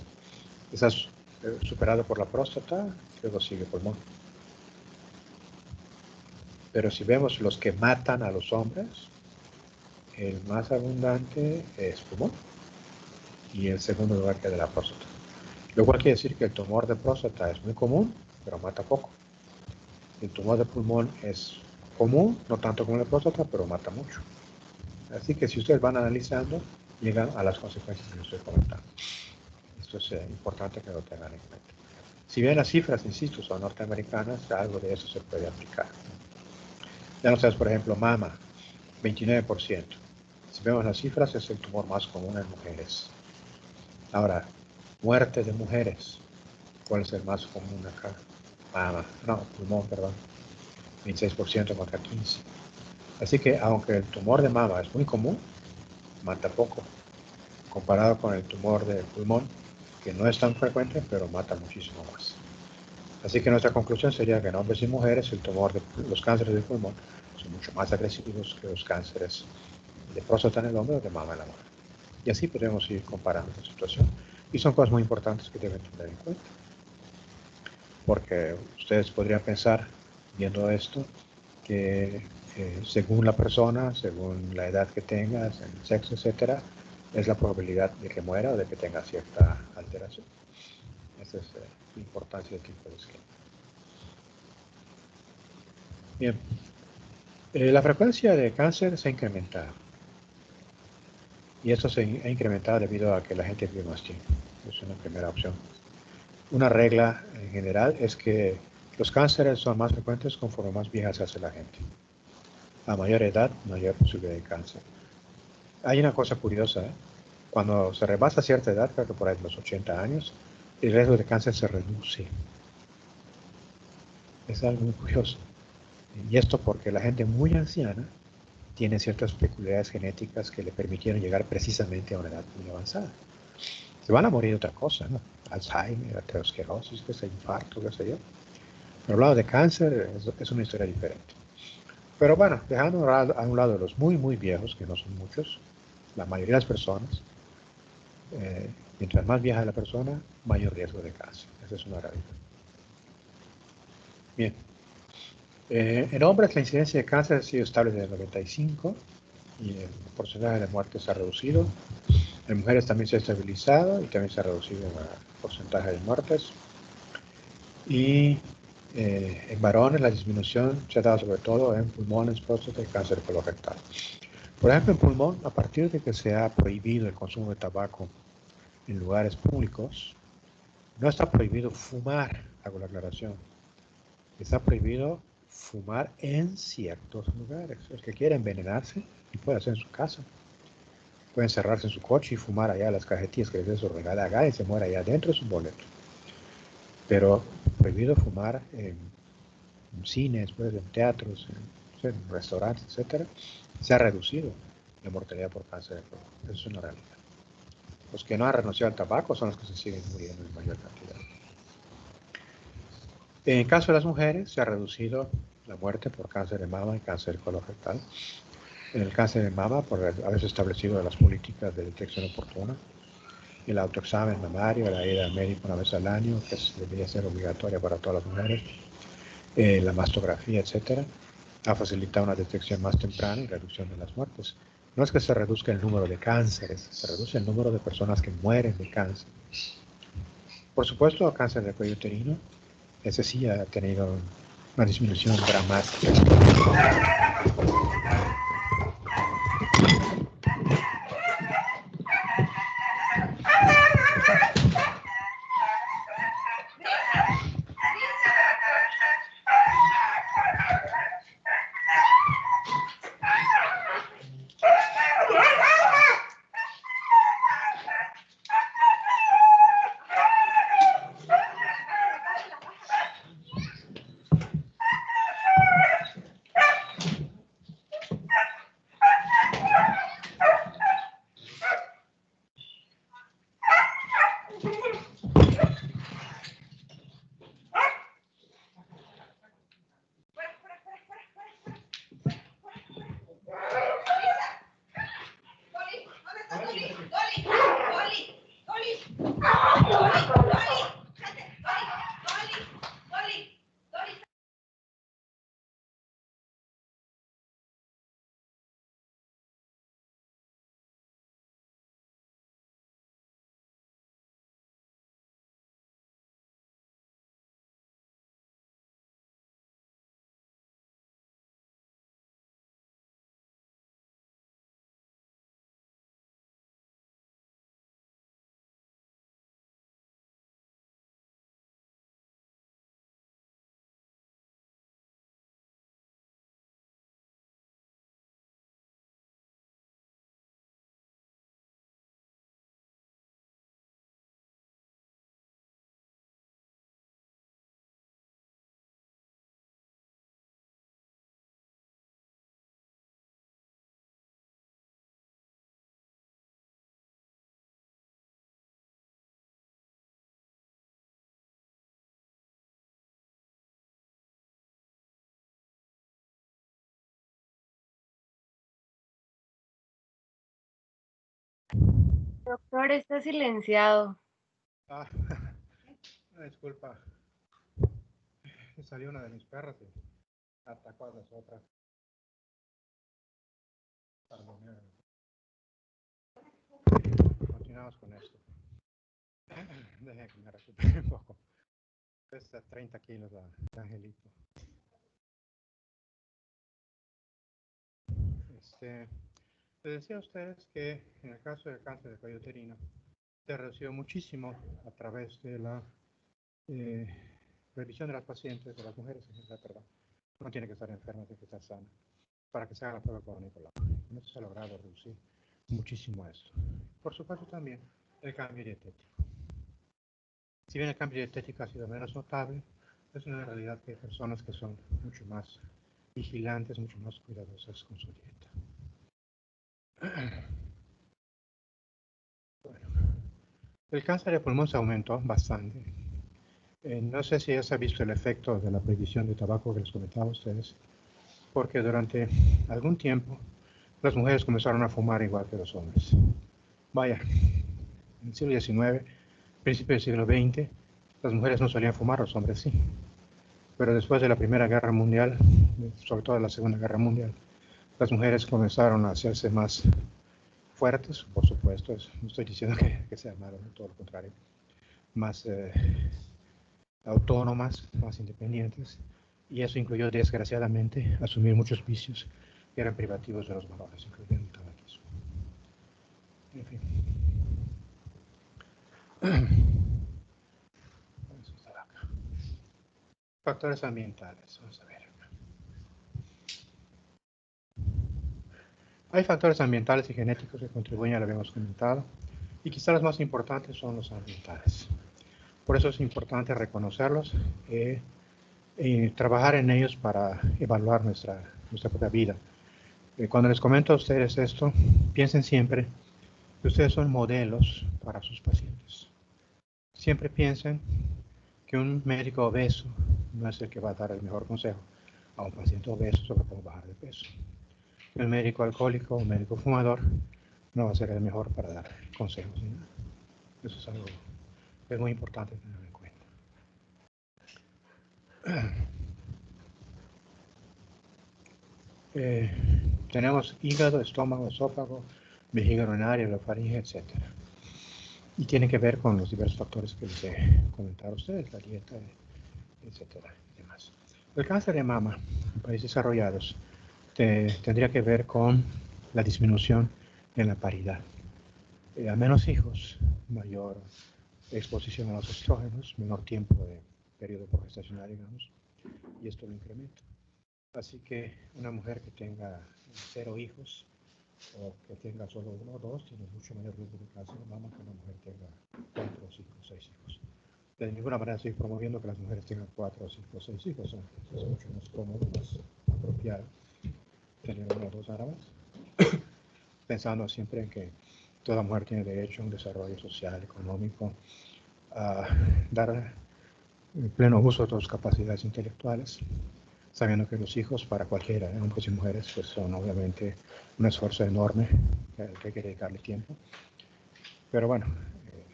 está superado por la próstata, luego sigue pulmón. Pero si vemos los que matan a los hombres, el más abundante es pulmón y el segundo lugar que es de la próstata. Lo cual quiere decir que el tumor de próstata es muy común, pero mata poco. El tumor de pulmón es común, no tanto como la próstata, pero mata mucho. Así que si ustedes van analizando, llegan a las consecuencias que les estoy comentando. Esto es importante que lo tengan en cuenta. Si bien las cifras, insisto, son norteamericanas, algo de eso se puede aplicar. Ya ustedes, por ejemplo, mama, 29%. Si vemos las cifras, es el tumor más común en mujeres. Ahora, muerte de mujeres. ¿Cuál es el más común acá? Mama, no, pulmón, perdón. 26% contra 15%. Así que, aunque el tumor de mama es muy común, mata poco, comparado con el tumor de pulmón, que no es tan frecuente, pero mata muchísimo más. Así que nuestra conclusión sería que en hombres y mujeres los cánceres de pulmón son mucho más agresivos que los cánceres de próstata en el hombre o de mama en la mujer. Y así podemos ir comparando la situación. Y son cosas muy importantes que deben tener en cuenta. Porque ustedes podrían pensar, viendo esto, que según la persona, según la edad que tenga, el sexo, etcétera, es la probabilidad de que muera o de que tenga cierta alteración. Esa es la importancia del tipo de esquema. Bien, la frecuencia de cáncer se ha incrementado. Y esto se ha incrementado debido a que la gente vive más tiempo. Es una primera opción. Una regla en general es que los cánceres son más frecuentes conforme más vieja se hace la gente. A mayor edad, mayor posibilidad de cáncer. Hay una cosa curiosa, ¿eh? Cuando se rebasa cierta edad, creo que por ahí de los 80 años, el riesgo de cáncer se reduce. Es algo muy curioso. Y esto porque la gente muy anciana tiene ciertas peculiaridades genéticas que le permitieron llegar precisamente a una edad muy avanzada. Se van a morir de otra cosa, ¿no? Alzheimer, aterosclerosis, qué sé, infarto, qué sé yo. Pero hablando de cáncer, es una historia diferente. Pero bueno, dejando a un lado los muy, muy viejos, que no son muchos, la mayoría de las personas, mientras más vieja la persona, mayor riesgo de cáncer. Esa es una realidad. Bien. En hombres la incidencia de cáncer ha sido estable desde el 95 y el porcentaje de muerte se ha reducido. En mujeres también se ha estabilizado y también se ha reducido el porcentaje de muertes. Y en varones la disminución se ha dado sobre todo en pulmones, próstata y cáncer colorectal. Por ejemplo, en pulmón, a partir de que se ha prohibido el consumo de tabaco en lugares públicos, no está prohibido fumar, hago la aclaración. Está prohibido fumar en ciertos lugares. El que quiera envenenarse, y puede hacer en su casa. Puede encerrarse en su coche y fumar allá las cajetillas que les dé su regala acá y se muere allá adentro de su boleto. Pero prohibido fumar en cines, pues, en teatros, en restaurantes, etcétera. Se ha reducido la mortalidad por cáncer de pulmón. Eso es una realidad. Los que no han renunciado al tabaco son los que se siguen muriendo en mayor cantidad. En el caso de las mujeres, se ha reducido la muerte por cáncer de mama y cáncer colorectal. En el cáncer de mama, por haberse establecido las políticas de detección oportuna, el autoexamen mamario, la ida al médico una vez al año, que debería ser obligatoria para todas las mujeres, la mastografía, etcétera, ha facilitado una detección más temprana y reducción de las muertes. No es que se reduzca el número de cánceres, se reduce el número de personas que mueren de cáncer. Por supuesto, el cáncer de cuello uterino, ese sí ha tenido una disminución dramática. Doctor, está silenciado. Ah, disculpa. Salió una de mis perras y atacó a las otras. Continuamos con esto. Deje que me recupere un poco. Pesa 30 kilos la angelito. Les decía a ustedes que en el caso del cáncer de cuello uterino se redució muchísimo a través de la revisión de las pacientes, de las mujeres en general, perdón. No tiene que estar enferma, tiene que estar sana, para que se haga la prueba con Nicolau. Con esto se ha logrado reducir muchísimo esto. Por supuesto también el cambio dietético. Si bien el cambio dietético ha sido menos notable, es una realidad que hay personas que son mucho más vigilantes, mucho más cuidadosas con su dieta. Bueno, el cáncer de pulmón se aumentó bastante. No sé si ya se ha visto el efecto de la prohibición de tabaco que les comentaba a ustedes, porque durante algún tiempo las mujeres comenzaron a fumar igual que los hombres. Vaya, en el siglo XIX, principio del siglo XX, las mujeres no solían fumar, los hombres sí. Pero después de la Primera Guerra Mundial, sobre todo de la Segunda Guerra Mundial, las mujeres comenzaron a hacerse más fuertes, por supuesto, no estoy diciendo que sea malo, no, todo lo contrario, más autónomas, más independientes, y eso incluyó desgraciadamente asumir muchos vicios que eran privativos de los varones, incluyendo el tabaquismo. En fin. Vamos a estar acá. Factores ambientales, vamos a ver. Hay factores ambientales y genéticos que contribuyen, ya lo habíamos comentado, y quizá los más importantes son los ambientales. Por eso es importante reconocerlos y trabajar en ellos para evaluar nuestra propia vida. Cuando les comento a ustedes esto, piensen siempre que ustedes son modelos para sus pacientes. Siempre piensen que un médico obeso no es el que va a dar el mejor consejo a un paciente obeso sobre cómo bajar de peso. Un médico alcohólico, un médico fumador, no va a ser el mejor para dar consejos. ¿No? Eso es algo que es muy importante tener en cuenta. Tenemos hígado, estómago, esófago, vejiga urinaria, la faringe, etc. Y tiene que ver con los diversos factores que les he comentado a ustedes, la dieta, etc. Y demás. El cáncer de mama en países desarrollados tendría que ver con la disminución en la paridad. A menos hijos, mayor exposición a los estrógenos, menor tiempo de periodo gestacional, digamos, y esto lo incrementa. Así que una mujer que tenga 0 hijos o que tenga solo 1 o 2 tiene mucho mayor riesgo de cáncer de mama que una mujer tenga 4, 5, 6 hijos. De ninguna manera estoy promoviendo que las mujeres tengan 4, 5, 6 hijos. Es mucho más cómodo, más apropiado tener 1 o 2 nada más. Pensando siempre en que toda mujer tiene derecho a un desarrollo social, económico, a dar pleno uso de todas sus capacidades intelectuales, sabiendo que los hijos para cualquiera, hombres y mujeres, pues son obviamente un esfuerzo enorme al que hay que dedicarle tiempo. Pero bueno,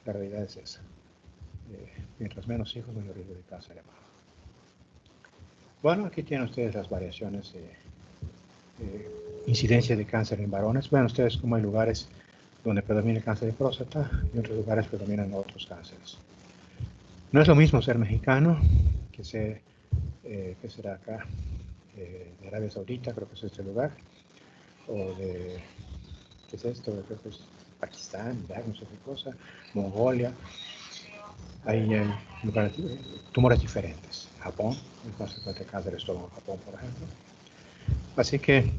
la realidad es esa. Mientras menos hijos, menor riesgo de cáncer de mama. Bueno, aquí tienen ustedes las variaciones de incidencia de cáncer en varones. Vean ustedes cómo hay lugares donde predomina el cáncer de próstata y en otros lugares predominan otros cánceres. No es lo mismo ser mexicano que ser, ¿qué será acá? De Arabia Saudita, creo que es este lugar, o de, ¿qué es esto? Creo que es Pakistán, Irak, no sé qué cosa, Mongolia. Hay lugares, tumores diferentes. Japón, es más frecuente el cáncer de estómago en Japón, por ejemplo. Así que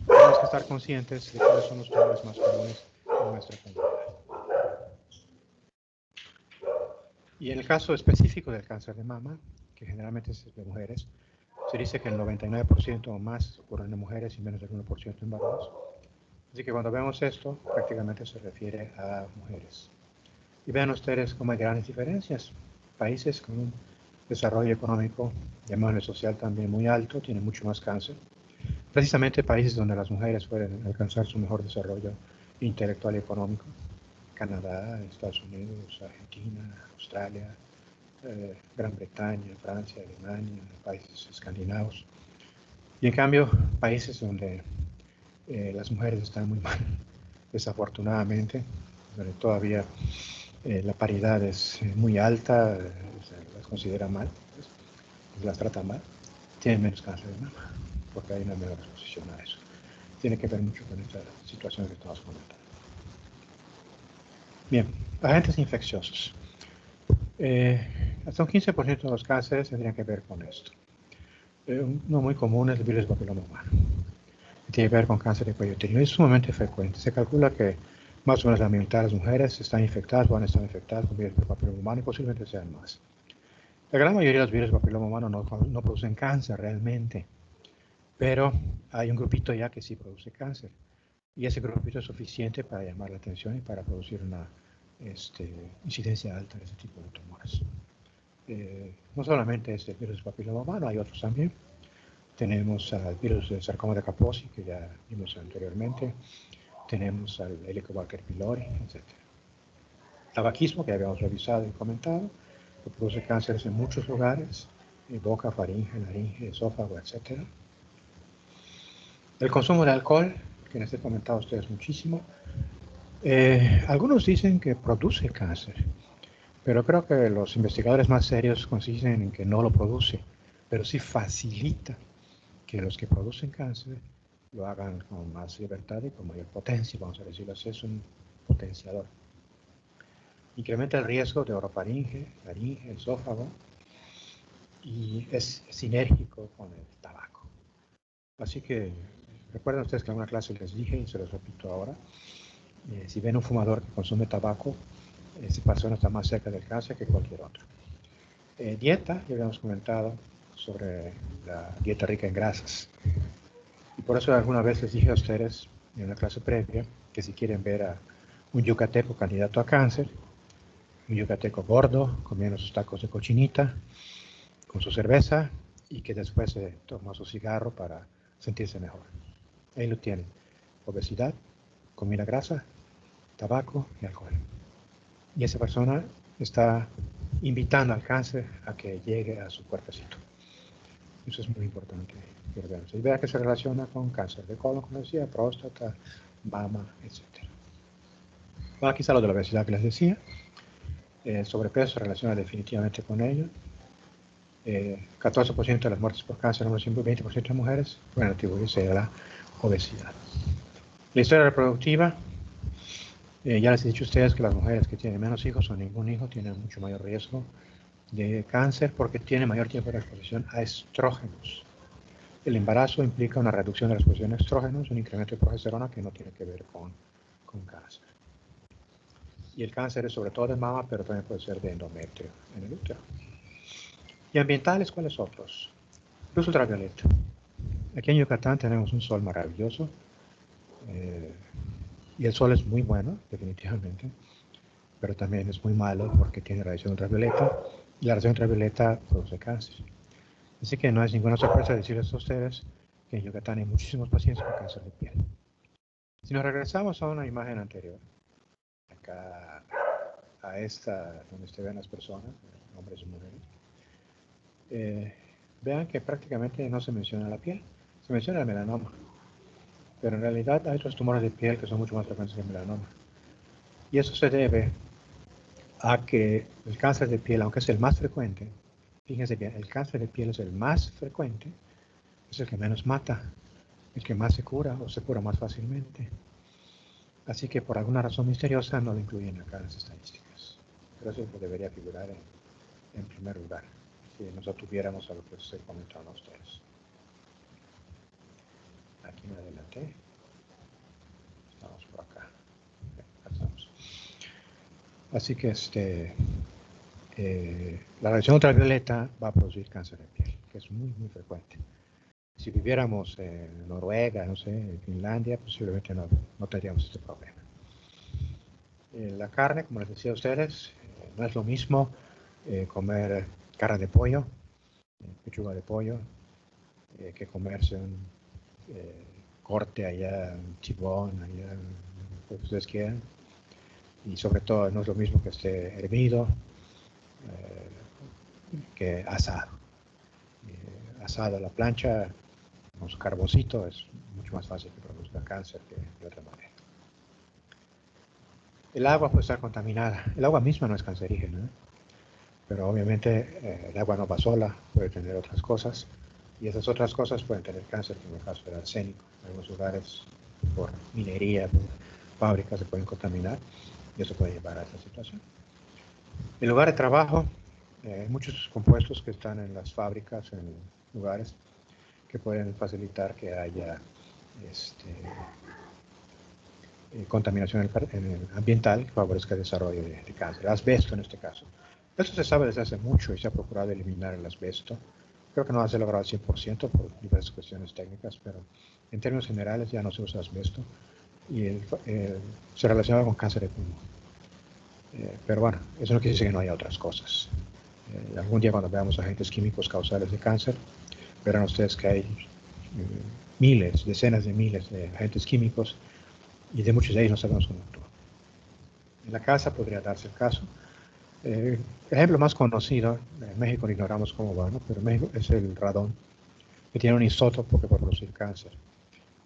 tenemos que estar conscientes de cuáles son los tumores más comunes en nuestra comunidad. Y en el caso específico del cáncer de mama, que generalmente es de mujeres, se dice que el 99% o más ocurre en mujeres y menos del 1% en varones. Así que cuando vemos esto, prácticamente se refiere a mujeres. Y vean ustedes cómo hay grandes diferencias. Países con un desarrollo económico, llamémosle social, también muy alto, tienen mucho más cáncer. Precisamente países donde las mujeres pueden alcanzar su mejor desarrollo intelectual y económico. Canadá, Estados Unidos, Argentina, Australia, Gran Bretaña, Francia, Alemania, países escandinavos. Y en cambio, países donde las mujeres están muy mal, desafortunadamente, donde todavía la paridad es muy alta, se las considera mal, pues, se las trata mal, tienen menos cáncer de mama, porque hay una menor exposición a eso. Tiene que ver mucho con esta situación que estamos comentando. Bien, agentes infecciosos. Hasta un 15% de los cánceres tendrían que ver con esto. Uno muy común es el virus del papiloma humano. Tiene que ver con cáncer de cuello uterino. Es sumamente frecuente. Se calcula que más o menos la mitad de las mujeres están infectadas o han estado infectadas con virus del papiloma humano y posiblemente sean más. La gran mayoría de los virus del papiloma humano no producen cáncer realmente, pero hay un grupito ya que sí produce cáncer. Y ese grupito es suficiente para llamar la atención y para producir una incidencia alta de ese tipo de tumores. No solamente es el virus del papiloma humano, hay otros también. Tenemos al virus del sarcoma de Kaposi, que ya vimos anteriormente. Tenemos al Helicobacter pylori, etc. Tabaquismo, que habíamos revisado y comentado, que produce cánceres en muchos lugares, boca, faringe, laringe, esófago, etc. El consumo de alcohol, que les he comentado a ustedes muchísimo. Algunos dicen que produce cáncer, pero creo que los investigadores más serios coinciden en que no lo produce, pero sí facilita que los que producen cáncer lo hagan con más libertad y con mayor potencia, vamos a decirlo así, es un potenciador. Incrementa el riesgo de orofaringe, laringe, esófago y es sinérgico con el tabaco. Así que recuerden ustedes que en una clase les dije y se los repito ahora, si ven un fumador que consume tabaco, esa persona está más cerca del cáncer que cualquier otro. Dieta, ya habíamos comentado sobre la dieta rica en grasas. Y por eso alguna vez les dije a ustedes en una clase previa que si quieren ver a un yucateco candidato a cáncer, un yucateco gordo, comiendo sus tacos de cochinita, con su cerveza y que después se toma su cigarro para sentirse mejor. Ahí lo tienen. Obesidad, comida grasa, tabaco y alcohol. Y esa persona está invitando al cáncer a que llegue a su cuerpecito. Eso es muy importante que lo veamos. Y vea que se relaciona con cáncer de colon, como decía, próstata, mama, etc. Bueno, aquí está lo de la obesidad que les decía. El sobrepeso se relaciona definitivamente con ello. 14% de las muertes por cáncer en hombres y 20% de mujeres pueden atribuirse a la obesidad. La historia reproductiva, ya les he dicho a ustedes que las mujeres que tienen menos hijos o ningún hijo tienen mucho mayor riesgo de cáncer porque tienen mayor tiempo de exposición a estrógenos. El embarazo implica una reducción de la exposición a estrógenos, un incremento de progesterona que no tiene que ver con cáncer. Y el cáncer es sobre todo de mama, pero también puede ser de endometrio en el útero. ¿Y ambientales cuáles otros? Luz ultravioleta. Aquí en Yucatán tenemos un sol maravilloso y el sol es muy bueno, definitivamente, pero también es muy malo porque tiene radiación ultravioleta y la radiación ultravioleta produce cáncer. Así que no es ninguna sorpresa decirles a ustedes que en Yucatán hay muchísimos pacientes con cáncer de piel. Si nos regresamos a una imagen anterior, acá a esta, donde se ven las personas, hombres y mujeres, vean que prácticamente no se menciona la piel, se menciona el melanoma, pero en realidad hay otros tumores de piel que son mucho más frecuentes que el melanoma. Y eso se debe a que el cáncer de piel, aunque es el más frecuente, fíjense bien, el cáncer de piel es el más frecuente, es el que menos mata, el que más se cura o se cura más fácilmente. Así que por alguna razón misteriosa no lo incluyen acá en las estadísticas. Pero eso debería figurar en primer lugar, si nos atuviéramos a lo que se comentaron a ustedes. Aquí me adelanté. Estamos por acá. Estamos. Así que la radiación ultravioleta va a producir cáncer de piel, que es muy, muy frecuente. Si viviéramos en Noruega, no sé, en Finlandia, posiblemente no tendríamos este problema. La carne, como les decía a ustedes, no es lo mismo comer carne de pollo, pechuga de pollo, que comerse un corte allá, un chibón, allá, lo que ustedes quieran. Y sobre todo no es lo mismo que esté hervido que asado. Asado a la plancha con su carboncito es mucho más fácil que produzca cáncer que de otra manera. El agua puede estar contaminada. El agua misma no es cancerígena, ¿eh? Pero obviamente el agua no va sola, puede tener otras cosas. Y esas otras cosas pueden tener cáncer, como el caso del arsénico. En algunos lugares, por minería, por fábricas, se pueden contaminar y eso puede llevar a esa situación. El lugar de trabajo, muchos compuestos que están en las fábricas, en lugares que pueden facilitar que haya contaminación ambiental que favorezca el desarrollo de cáncer. Asbesto en este caso. Esto se sabe desde hace mucho y se ha procurado eliminar el asbesto. Creo que no se ha logrado al 100% por diversas cuestiones técnicas, pero en términos generales ya no se usa asbesto y se relaciona con cáncer de pulmón. Pero bueno, eso no quiere decir que no haya otras cosas. Algún día cuando veamos agentes químicos causales de cáncer, verán ustedes que hay miles, decenas de miles de agentes químicos y de muchos de ellos no sabemos cómo actúan. En la casa podría darse el caso. El ejemplo más conocido, en México no ignoramos cómo va, ¿no? Pero en México es el radón, que tiene un isótopo que puede producir cáncer.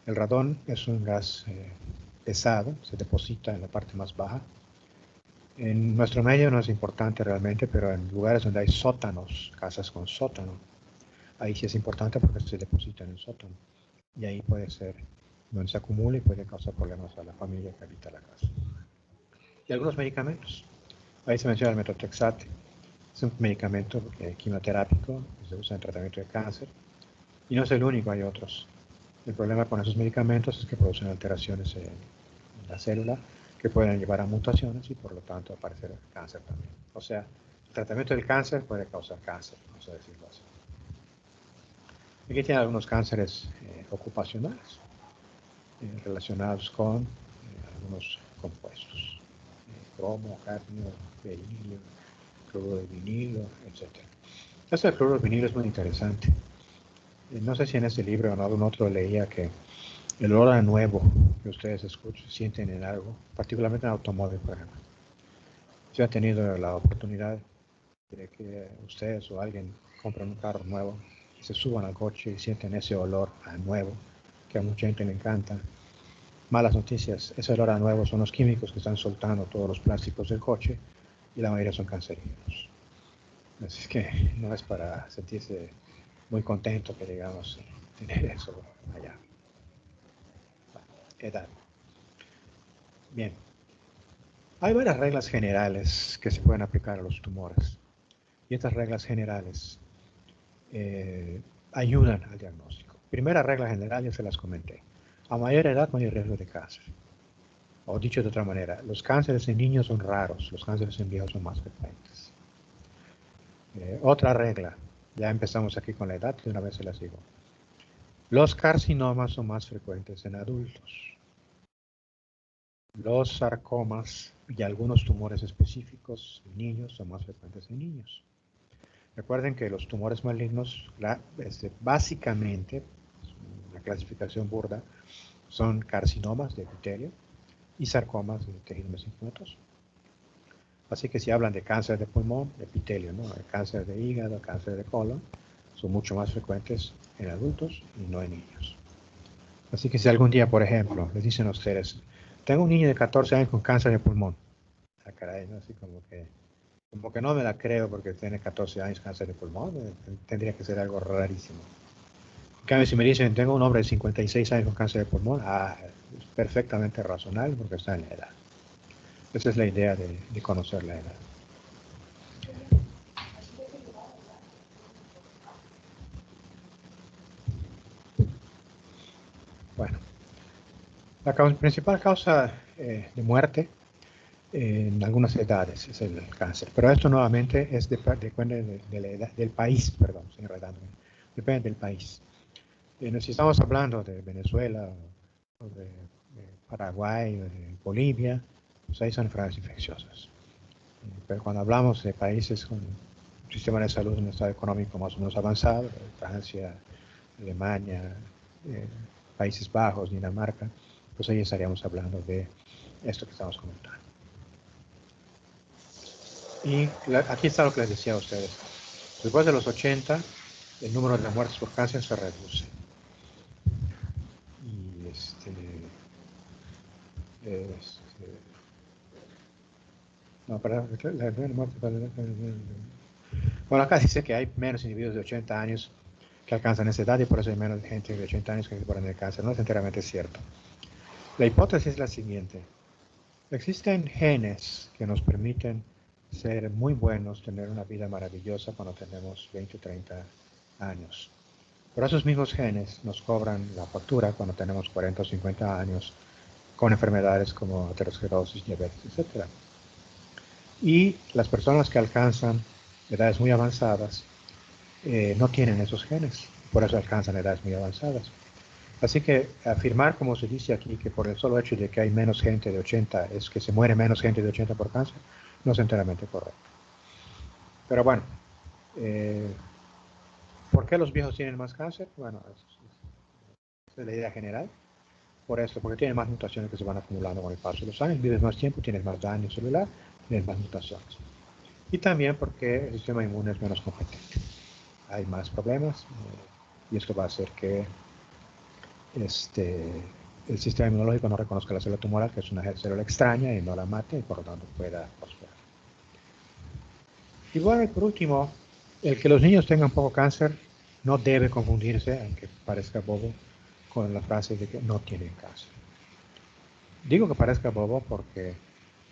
El radón es un gas pesado, se deposita en la parte más baja. En nuestro medio no es importante realmente, pero en lugares donde hay sótanos, casas con sótano, ahí sí es importante porque se deposita en el sótano. Y ahí puede ser donde se acumula y puede causar problemas a la familia que habita la casa. Y algunos medicamentos. Ahí se menciona el metotrexate. Es un medicamento quimioterápico que se usa en tratamiento de cáncer. Y no es el único, hay otros. El problema con esos medicamentos es que producen alteraciones en la célula que pueden llevar a mutaciones y por lo tanto aparecer cáncer también. O sea, el tratamiento del cáncer puede causar cáncer, vamos a decirlo así. Aquí tiene algunos cánceres ocupacionales relacionados con algunos compuestos. Cromo, cadmio, berilio, cloruro de vinilo, etc. Este cloruro de vinilo es muy interesante. No sé si en este libro o en algún otro leía que el olor a nuevo que ustedes escuchan, sienten en algo, particularmente en automóvil, por ejemplo. Si han tenido la oportunidad de que ustedes o alguien compren un carro nuevo, se suban al coche y sienten ese olor a nuevo, que a mucha gente le encanta. Malas noticias, ese olor a nuevo son los químicos que están soltando todos los plásticos del coche y la mayoría son cancerígenos. Así que no es para sentirse muy contento que digamos tener eso allá. Edad. Bien. Hay varias reglas generales que se pueden aplicar a los tumores. Y estas reglas generales ayudan al diagnóstico. Primera regla general, ya se las comenté. A mayor edad, mayor riesgo de cáncer. O dicho de otra manera, los cánceres en niños son raros, los cánceres en viejos son más frecuentes. Otra regla, ya empezamos aquí con la edad, de una vez se las digo. Los carcinomas son más frecuentes en adultos. Los sarcomas y algunos tumores específicos en niños son más frecuentes en niños. Recuerden que los tumores malignos, básicamente, una clasificación burda, son carcinomas de epitelio y sarcomas de tejido mesenquimatoso. Así que si hablan de cáncer de pulmón, de epitelio, ¿no? El cáncer de hígado, cáncer de colon, son mucho más frecuentes en adultos y no en niños. Así que si algún día, por ejemplo, les dicen a ustedes, tengo un niño de 14 años con cáncer de pulmón, caray, ¿no? Así como que no me la creo porque tiene 14 años cáncer de pulmón, tendría que ser algo rarísimo. En cambio, si me dicen, tengo un hombre de 56 años con cáncer de pulmón, es perfectamente razonable porque está en la edad. Esa es la idea de conocer la edad. Bueno, la principal causa de muerte en algunas edades es el cáncer, pero esto nuevamente depende de la edad, del país, perdón, estoy enredándome, depende del país. Si estamos hablando de Venezuela, o de Paraguay, o de Bolivia, pues ahí son enfermedades infecciosas. Pero cuando hablamos de países con un sistema de salud en un estado económico más o menos avanzado, Francia, Alemania, Países Bajos, Dinamarca, pues ahí estaríamos hablando de esto que estamos comentando. Y aquí está lo que les decía a ustedes. Después de los 80, el número de muertes por cáncer se reduce. Y no, perdón, bueno, acá dice que hay menos individuos de 80 años que alcanzan esa edad y por eso hay menos gente de 80 años que se mueren de cáncer. No es enteramente cierto. La hipótesis es la siguiente. Existen genes que nos permiten ser muy buenos, tener una vida maravillosa cuando tenemos 20 o 30 años. Pero esos mismos genes nos cobran la factura cuando tenemos 40 o 50 años con enfermedades como aterosclerosis, diabetes, etc. Y las personas que alcanzan edades muy avanzadas no tienen esos genes, por eso alcanzan edades muy avanzadas. Así que afirmar, como se dice aquí, que por el solo hecho de que hay menos gente de 80, es que se muere menos gente de 80 por cáncer, no es enteramente correcto. Pero bueno, ¿por qué los viejos tienen más cáncer? Bueno, esa es la idea general. Por eso, porque tienen más mutaciones que se van acumulando con el paso de los años, vives más tiempo, tienes más daño celular, tienes más mutaciones. Y también porque el sistema inmune es menos competente. Hay más problemas y esto va a hacer que el sistema inmunológico no reconozca la célula tumoral, que es una célula extraña, y no la mate y por lo tanto pueda prosperar. Y bueno, y por último, el que los niños tengan poco cáncer no debe confundirse, aunque parezca bobo, con la frase de que no tienen cáncer. Digo que parezca bobo porque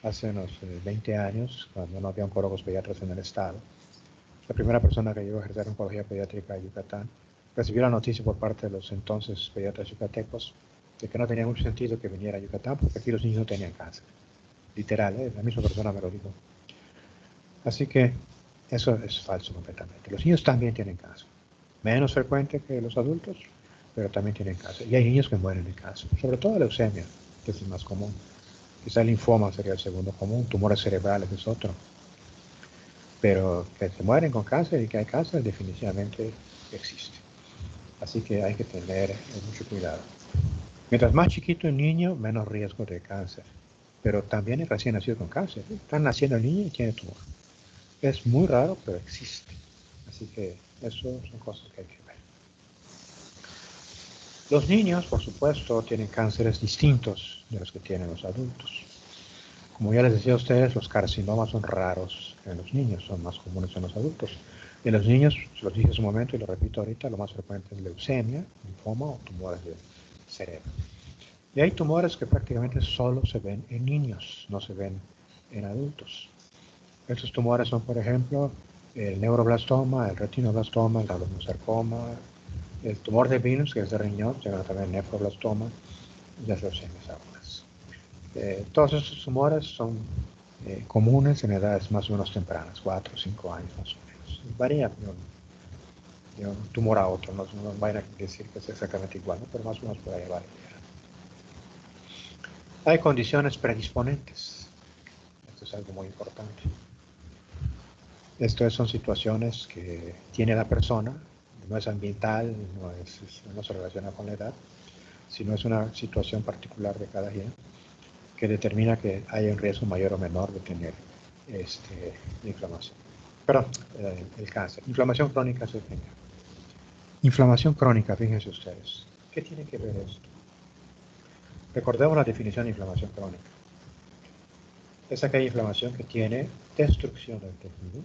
hace unos 20 años, cuando no había oncólogos pediatras en el estado, la primera persona que llegó a ejercer oncología pediátrica en Yucatán recibió la noticia por parte de los entonces pediatras yucatecos de que no tenía mucho sentido que viniera a Yucatán porque aquí los niños no tenían cáncer. Literal, la misma persona me lo dijo. Así que eso es falso completamente. Los niños también tienen cáncer. Menos frecuente que los adultos, pero también tienen cáncer. Y hay niños que mueren de cáncer, sobre todo leucemia, que es el más común. Quizá el linfoma sería el segundo común, tumores cerebrales es otro. Pero que se mueren con cáncer y que hay cáncer definitivamente existe. Así que hay que tener mucho cuidado. Mientras más chiquito el niño, menos riesgo de cáncer. Pero también el recién nacido con cáncer. Está naciendo el niño y tiene tumor. Es muy raro, pero existe. Así que eso son cosas que hay que ver. Los niños, por supuesto, tienen cánceres distintos de los que tienen los adultos. Como ya les decía a ustedes, los carcinomas son raros en los niños, son más comunes en los adultos. En los niños, se los dije hace un momento y lo repito ahorita, lo más frecuente es leucemia, linfoma o tumores del cerebro. Y hay tumores que prácticamente solo se ven en niños, no se ven en adultos. Estos tumores son, por ejemplo, el neuroblastoma, el retinoblastoma, el rablosarcoma, el tumor de Venus, que es de riñón, se llama también nefroblastoma, y las leucemias agudas. Todos estos tumores son comunes en edades más o menos tempranas, 4 o 5 años más o menos. Varía de un tumor a otro, no vayan a decir que es exactamente igual, ¿no? Pero más o menos por ahí varía. Hay condiciones predisponentes. Esto es algo muy importante. Estas son situaciones que tiene la persona, no es ambiental, no se relaciona con la edad, sino es una situación particular de cada quien que determina que haya un riesgo mayor o menor de tener inflamación. Perdón, el cáncer. Inflamación crónica se genera. Inflamación crónica, fíjense ustedes. ¿Qué tiene que ver esto? Recordemos la definición de inflamación crónica. Es aquella inflamación que tiene destrucción del tejido,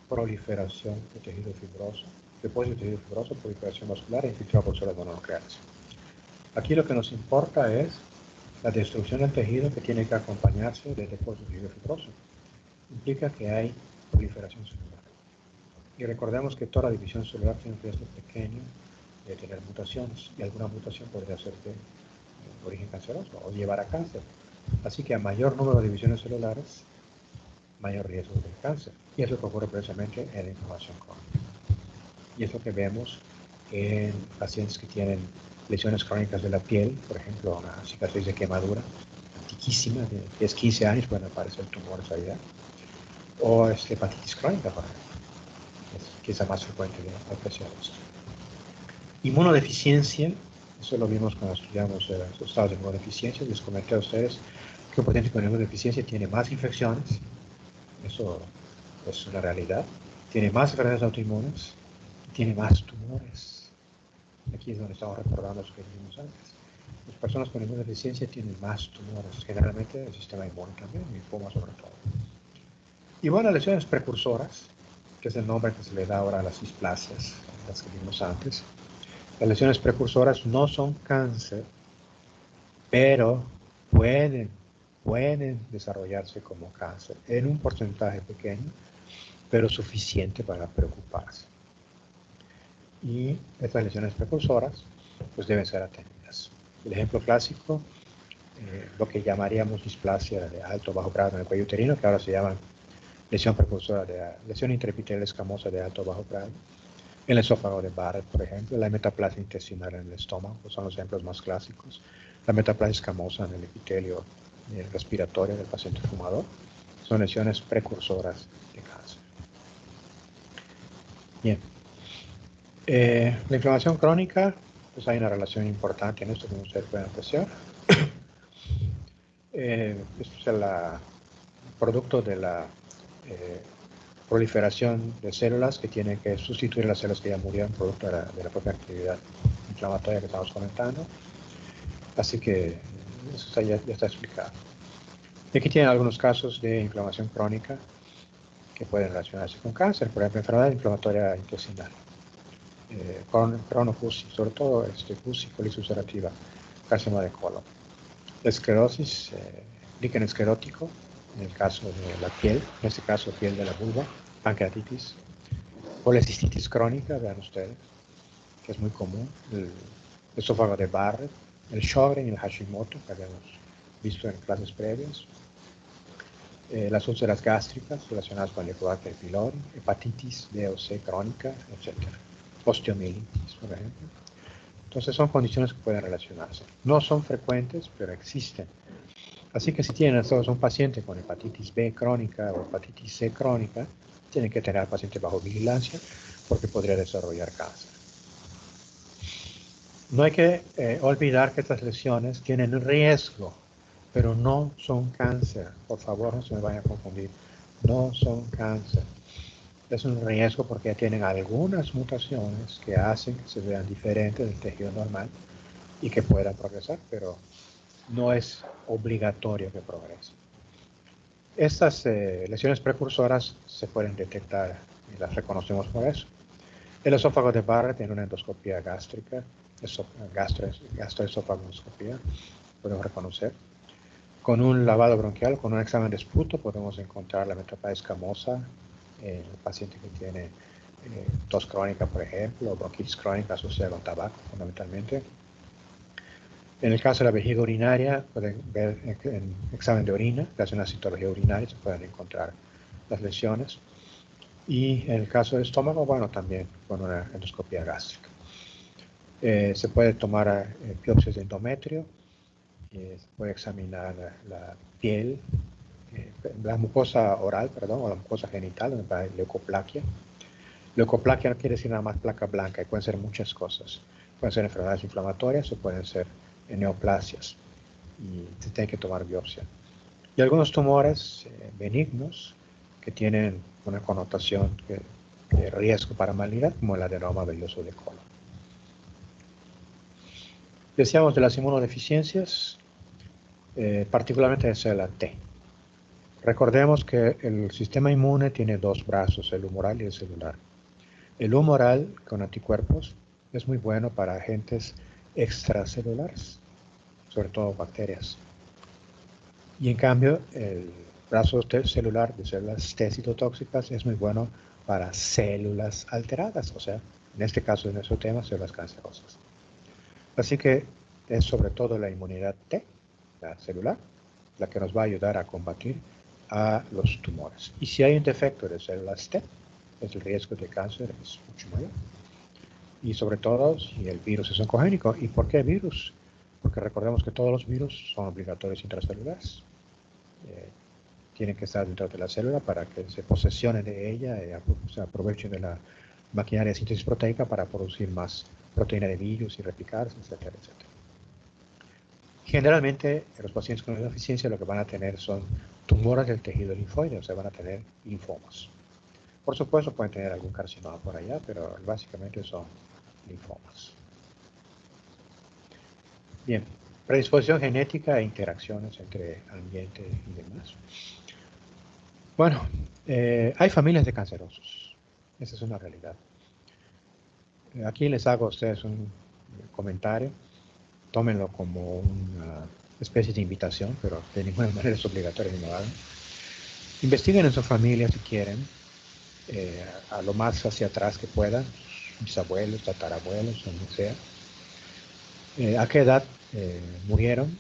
proliferación de tejido fibroso, depósito de tejido fibroso, proliferación vascular e infiltrado por células mononucleares. Aquí lo que nos importa es la destrucción del tejido que tiene que acompañarse del depósito de tejido fibroso. Implica que hay proliferación celular. Y recordemos que toda división celular tiene un riesgo pequeño de tener mutaciones, y alguna mutación podría ser de origen canceroso o llevar a cáncer. Así que a mayor número de divisiones celulares, mayor riesgo de cáncer. Y eso es lo que ocurre precisamente en la inflamación crónica. Y es lo que vemos en pacientes que tienen lesiones crónicas de la piel, por ejemplo, una cicatriz de quemadura antiquísima, de 10, 15 años, pueden aparecer tumores allá. O hepatitis crónica, por ejemplo, que es la más frecuente de apreciar esto. Inmunodeficiencia Eso lo vimos cuando estudiamos los estados de inmunodeficiencia. Les comenté a ustedes que un paciente con inmunodeficiencia tiene más infecciones. Eso es una realidad. Tiene más enfermedades autoinmunes. Tiene más tumores. Aquí es donde estamos recordando lo que vimos antes. Las personas con inmunodeficiencia tienen más tumores. Generalmente el sistema inmune también, linfoma sobre todo. Y bueno, lesiones precursoras, que es el nombre que se le da ahora a las displasias, las que vimos antes. Las lesiones precursoras no son cáncer, pero pueden desarrollarse como cáncer en un porcentaje pequeño, pero suficiente para preocuparse. Y estas lesiones precursoras pues deben ser atendidas. El ejemplo clásico, lo que llamaríamos displasia de alto o bajo grado en el cuello uterino, que ahora se llama lesión precursora de lesión intraepitelial escamosa de alto o bajo grado. En el esófago de Barrett, por ejemplo, la metaplasia intestinal en el estómago, son los ejemplos más clásicos. La metaplasia escamosa en el epitelio respiratorio del paciente fumador, son lesiones precursoras de cáncer. Bien. La inflamación crónica, pues hay una relación importante en esto, como ustedes pueden apreciar. Esto es el producto de la proliferación de células que tienen que sustituir las células que ya murieron producto de la propia actividad inflamatoria que estamos comentando. Así que eso ya está explicado. Y aquí tienen algunos casos de inflamación crónica que pueden relacionarse con cáncer, por ejemplo, enfermedad inflamatoria intestinal, cronofusi, sobre todo fusi, colitis ulcerativa, carcinoma de colon, esclerosis, líquen esclerótico, en el caso de la piel, en este caso piel de la vulva, pancreatitis, policistitis crónica, vean ustedes, que es muy común, el esófago de Barrett, el Sjögren y el Hashimoto, que habíamos visto en clases previas, las úlceras gástricas relacionadas con el Helicobacter pylori, hepatitis B o C crónica, etc. Osteomielitis, por ejemplo. Entonces son condiciones que pueden relacionarse. No son frecuentes, pero existen. Así que si tienen todos un paciente con hepatitis B crónica o hepatitis C crónica, tienen que tener al paciente bajo vigilancia porque podría desarrollar cáncer. No hay que olvidar que estas lesiones tienen riesgo, pero no son cáncer. Por favor, no se me vayan a confundir. No son cáncer. Es un riesgo porque tienen algunas mutaciones que hacen que se vean diferentes del tejido normal y que puedan progresar, pero no es obligatorio que progrese. Estas lesiones precursoras se pueden detectar y las reconocemos por eso. El esófago de Barrett en una endoscopía gástrica, gastroesofagoscopía, podemos reconocer. Con un lavado bronquial, con un examen de esputo, podemos encontrar la metaplasia escamosa en el paciente que tiene tos crónica, por ejemplo, o bronquitis crónica asociada con tabaco, fundamentalmente. En el caso de la vejiga urinaria, pueden ver en examen de orina, que hace una citología urinaria, se pueden encontrar las lesiones. Y en el caso del estómago, bueno, también con una endoscopía gástrica. Se puede tomar biopsias de endometrio, se puede examinar la piel, la mucosa oral, perdón, o la mucosa genital, donde va leucoplaquia. Leucoplaquia no quiere decir nada más placa blanca, y pueden ser muchas cosas. Pueden ser enfermedades inflamatorias o pueden ser neoplasias, y se tiene que tomar biopsia. Y algunos tumores benignos que tienen una connotación de riesgo para malignidad, como el adenoma velloso de colon. Decíamos de las inmunodeficiencias, particularmente de célula T. Recordemos que el sistema inmune tiene dos brazos, el humoral y el celular. El humoral, con anticuerpos, es muy bueno para agentes extracelulares, sobre todo bacterias. Y en cambio, el brazo celular de células T citotóxicas es muy bueno para células alteradas, o sea, en este caso, en nuestro tema, células cancerosas. Así que es sobre todo la inmunidad T, la celular, la que nos va a ayudar a combatir a los tumores. Y si hay un defecto de células T, el riesgo de cáncer es mucho mayor. Y sobre todo si el virus es oncogénico. ¿Y por qué virus? Porque recordemos que todos los virus son obligatorios intracelulares. Tienen que estar dentro de la célula para que se posesionen de ella y se aprovechen de la maquinaria de síntesis proteica para producir más proteína de virus y replicarse, etcétera, etcétera. Generalmente, los pacientes con inmunodeficiencia lo que van a tener son tumores del tejido linfoide, o sea, van a tener linfomas. Por supuesto, pueden tener algún carcinoma por allá, pero básicamente son linfomas. Bien, predisposición genética e interacciones entre ambiente y demás. Bueno, hay familias de cancerosos. Esa es una realidad. Aquí les hago a ustedes un comentario. Tómenlo como una especie de invitación, pero de ninguna manera es obligatorio ni nada. Investiguen en su familia si quieren, a lo más hacia atrás que puedan, bisabuelos, tatarabuelos, o no sea. ¿A qué edad murieron?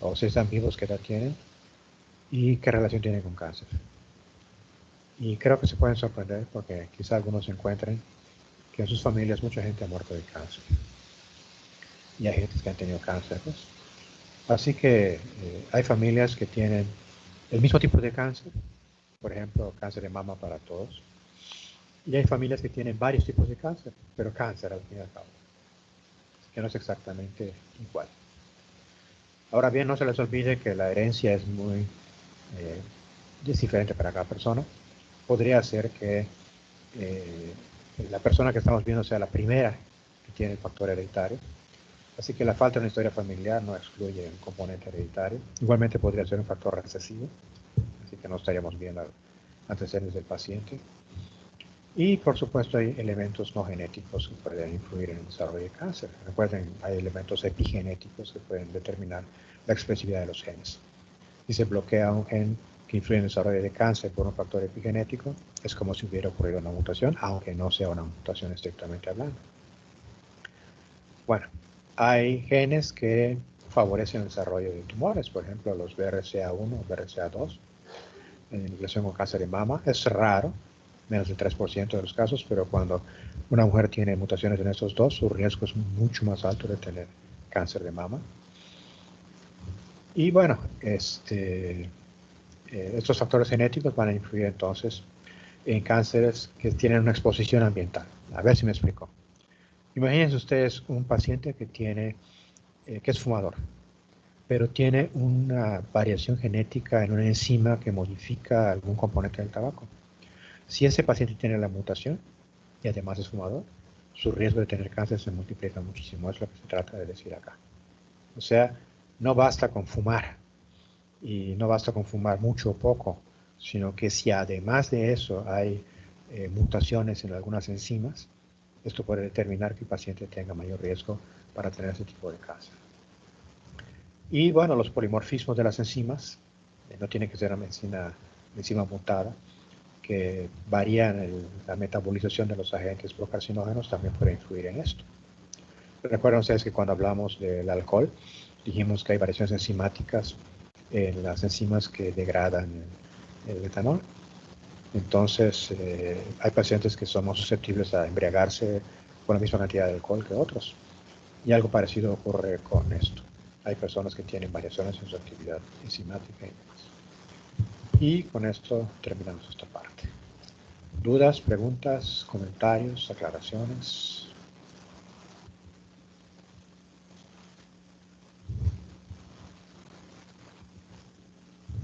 O si están vivos, ¿qué edad tienen? ¿Y qué relación tienen con cáncer? Y creo que se pueden sorprender porque quizá algunos encuentren que en sus familias mucha gente ha muerto de cáncer. Y hay gente que han tenido cáncer. Pues. Así que hay familias que tienen el mismo tipo de cáncer, por ejemplo, cáncer de mama para todos. Y hay familias que tienen varios tipos de cáncer, pero cáncer al fin y al cabo, que no es exactamente igual. Ahora bien, no se les olvide que la herencia es muy es diferente para cada persona. Podría ser que la persona que estamos viendo sea la primera que tiene el factor hereditario. Así que la falta de una historia familiar no excluye un componente hereditario. Igualmente podría ser un factor recesivo, así que no estaríamos viendo antecedentes del paciente. Y por supuesto hay elementos no genéticos que pueden influir en el desarrollo de cáncer. Recuerden, hay elementos epigenéticos que pueden determinar la expresividad de los genes. Si se bloquea un gen que influye en el desarrollo de cáncer por un factor epigenético, es como si hubiera ocurrido una mutación, aunque no sea una mutación estrictamente hablando. Bueno, hay genes que favorecen el desarrollo de tumores, por ejemplo, los BRCA1 o BRCA2, en relación con cáncer de mama. Es raro, menos del 3% de los casos, pero cuando una mujer tiene mutaciones en estos dos, su riesgo es mucho más alto de tener cáncer de mama. Y bueno, estos factores genéticos van a influir entonces en cánceres que tienen una exposición ambiental. A ver si me explico. Imagínense ustedes un paciente que es fumador, pero tiene una variación genética en una enzima que modifica algún componente del tabaco. Si ese paciente tiene la mutación y además es fumador, su riesgo de tener cáncer se multiplica muchísimo. Es lo que se trata de decir acá. O sea, no basta con fumar, y no basta con fumar mucho o poco, sino que si además de eso hay mutaciones en algunas enzimas, esto puede determinar que el paciente tenga mayor riesgo para tener ese tipo de cáncer. Y bueno, los polimorfismos de las enzimas, no tiene que ser una enzima mutada, que varían la metabolización de los agentes procarcinógenos, también puede influir en esto. Recuerden ustedes que cuando hablamos del alcohol, dijimos que hay variaciones enzimáticas en las enzimas que degradan el etanol. Entonces, hay pacientes que somos susceptibles a embriagarse con la misma cantidad de alcohol que otros. Y algo parecido ocurre con esto. Hay personas que tienen variaciones en su actividad enzimática y demás. Y con esto terminamos esta parte. ¿Dudas, preguntas, comentarios, aclaraciones?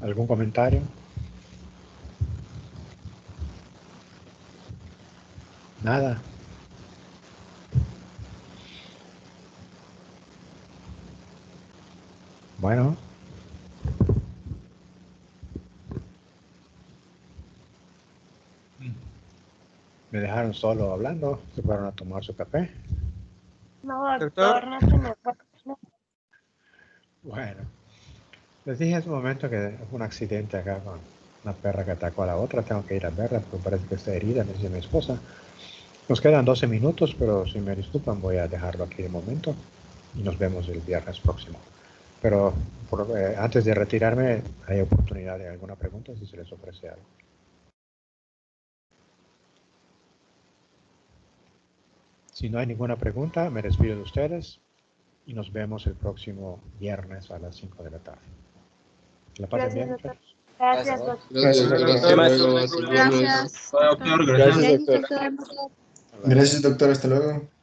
¿Algún comentario? Nada. Bueno. Me dejaron solo hablando. Se fueron a tomar su café. No, doctor, no se me fue. Bueno. Les dije hace un momento que fue un accidente acá con una perra que atacó a la otra. Tengo que ir a verla porque parece que está herida, me dice mi esposa. Nos quedan 12 minutos, pero si me disculpan voy a dejarlo aquí de momento y nos vemos el viernes próximo. Pero antes de retirarme, hay oportunidad de alguna pregunta si se les ofrece algo. Si no hay ninguna pregunta, me despido de ustedes y nos vemos el próximo viernes a las 5 de la tarde. Que la pasen bien, Gracias, doctor. muchachos. Gracias, doctor. Gracias, Gracias, gracias. doctor. Hasta luego. Gracias. Doctor, Gracias, gracias. doctor. Gracias, doctor. Hasta luego.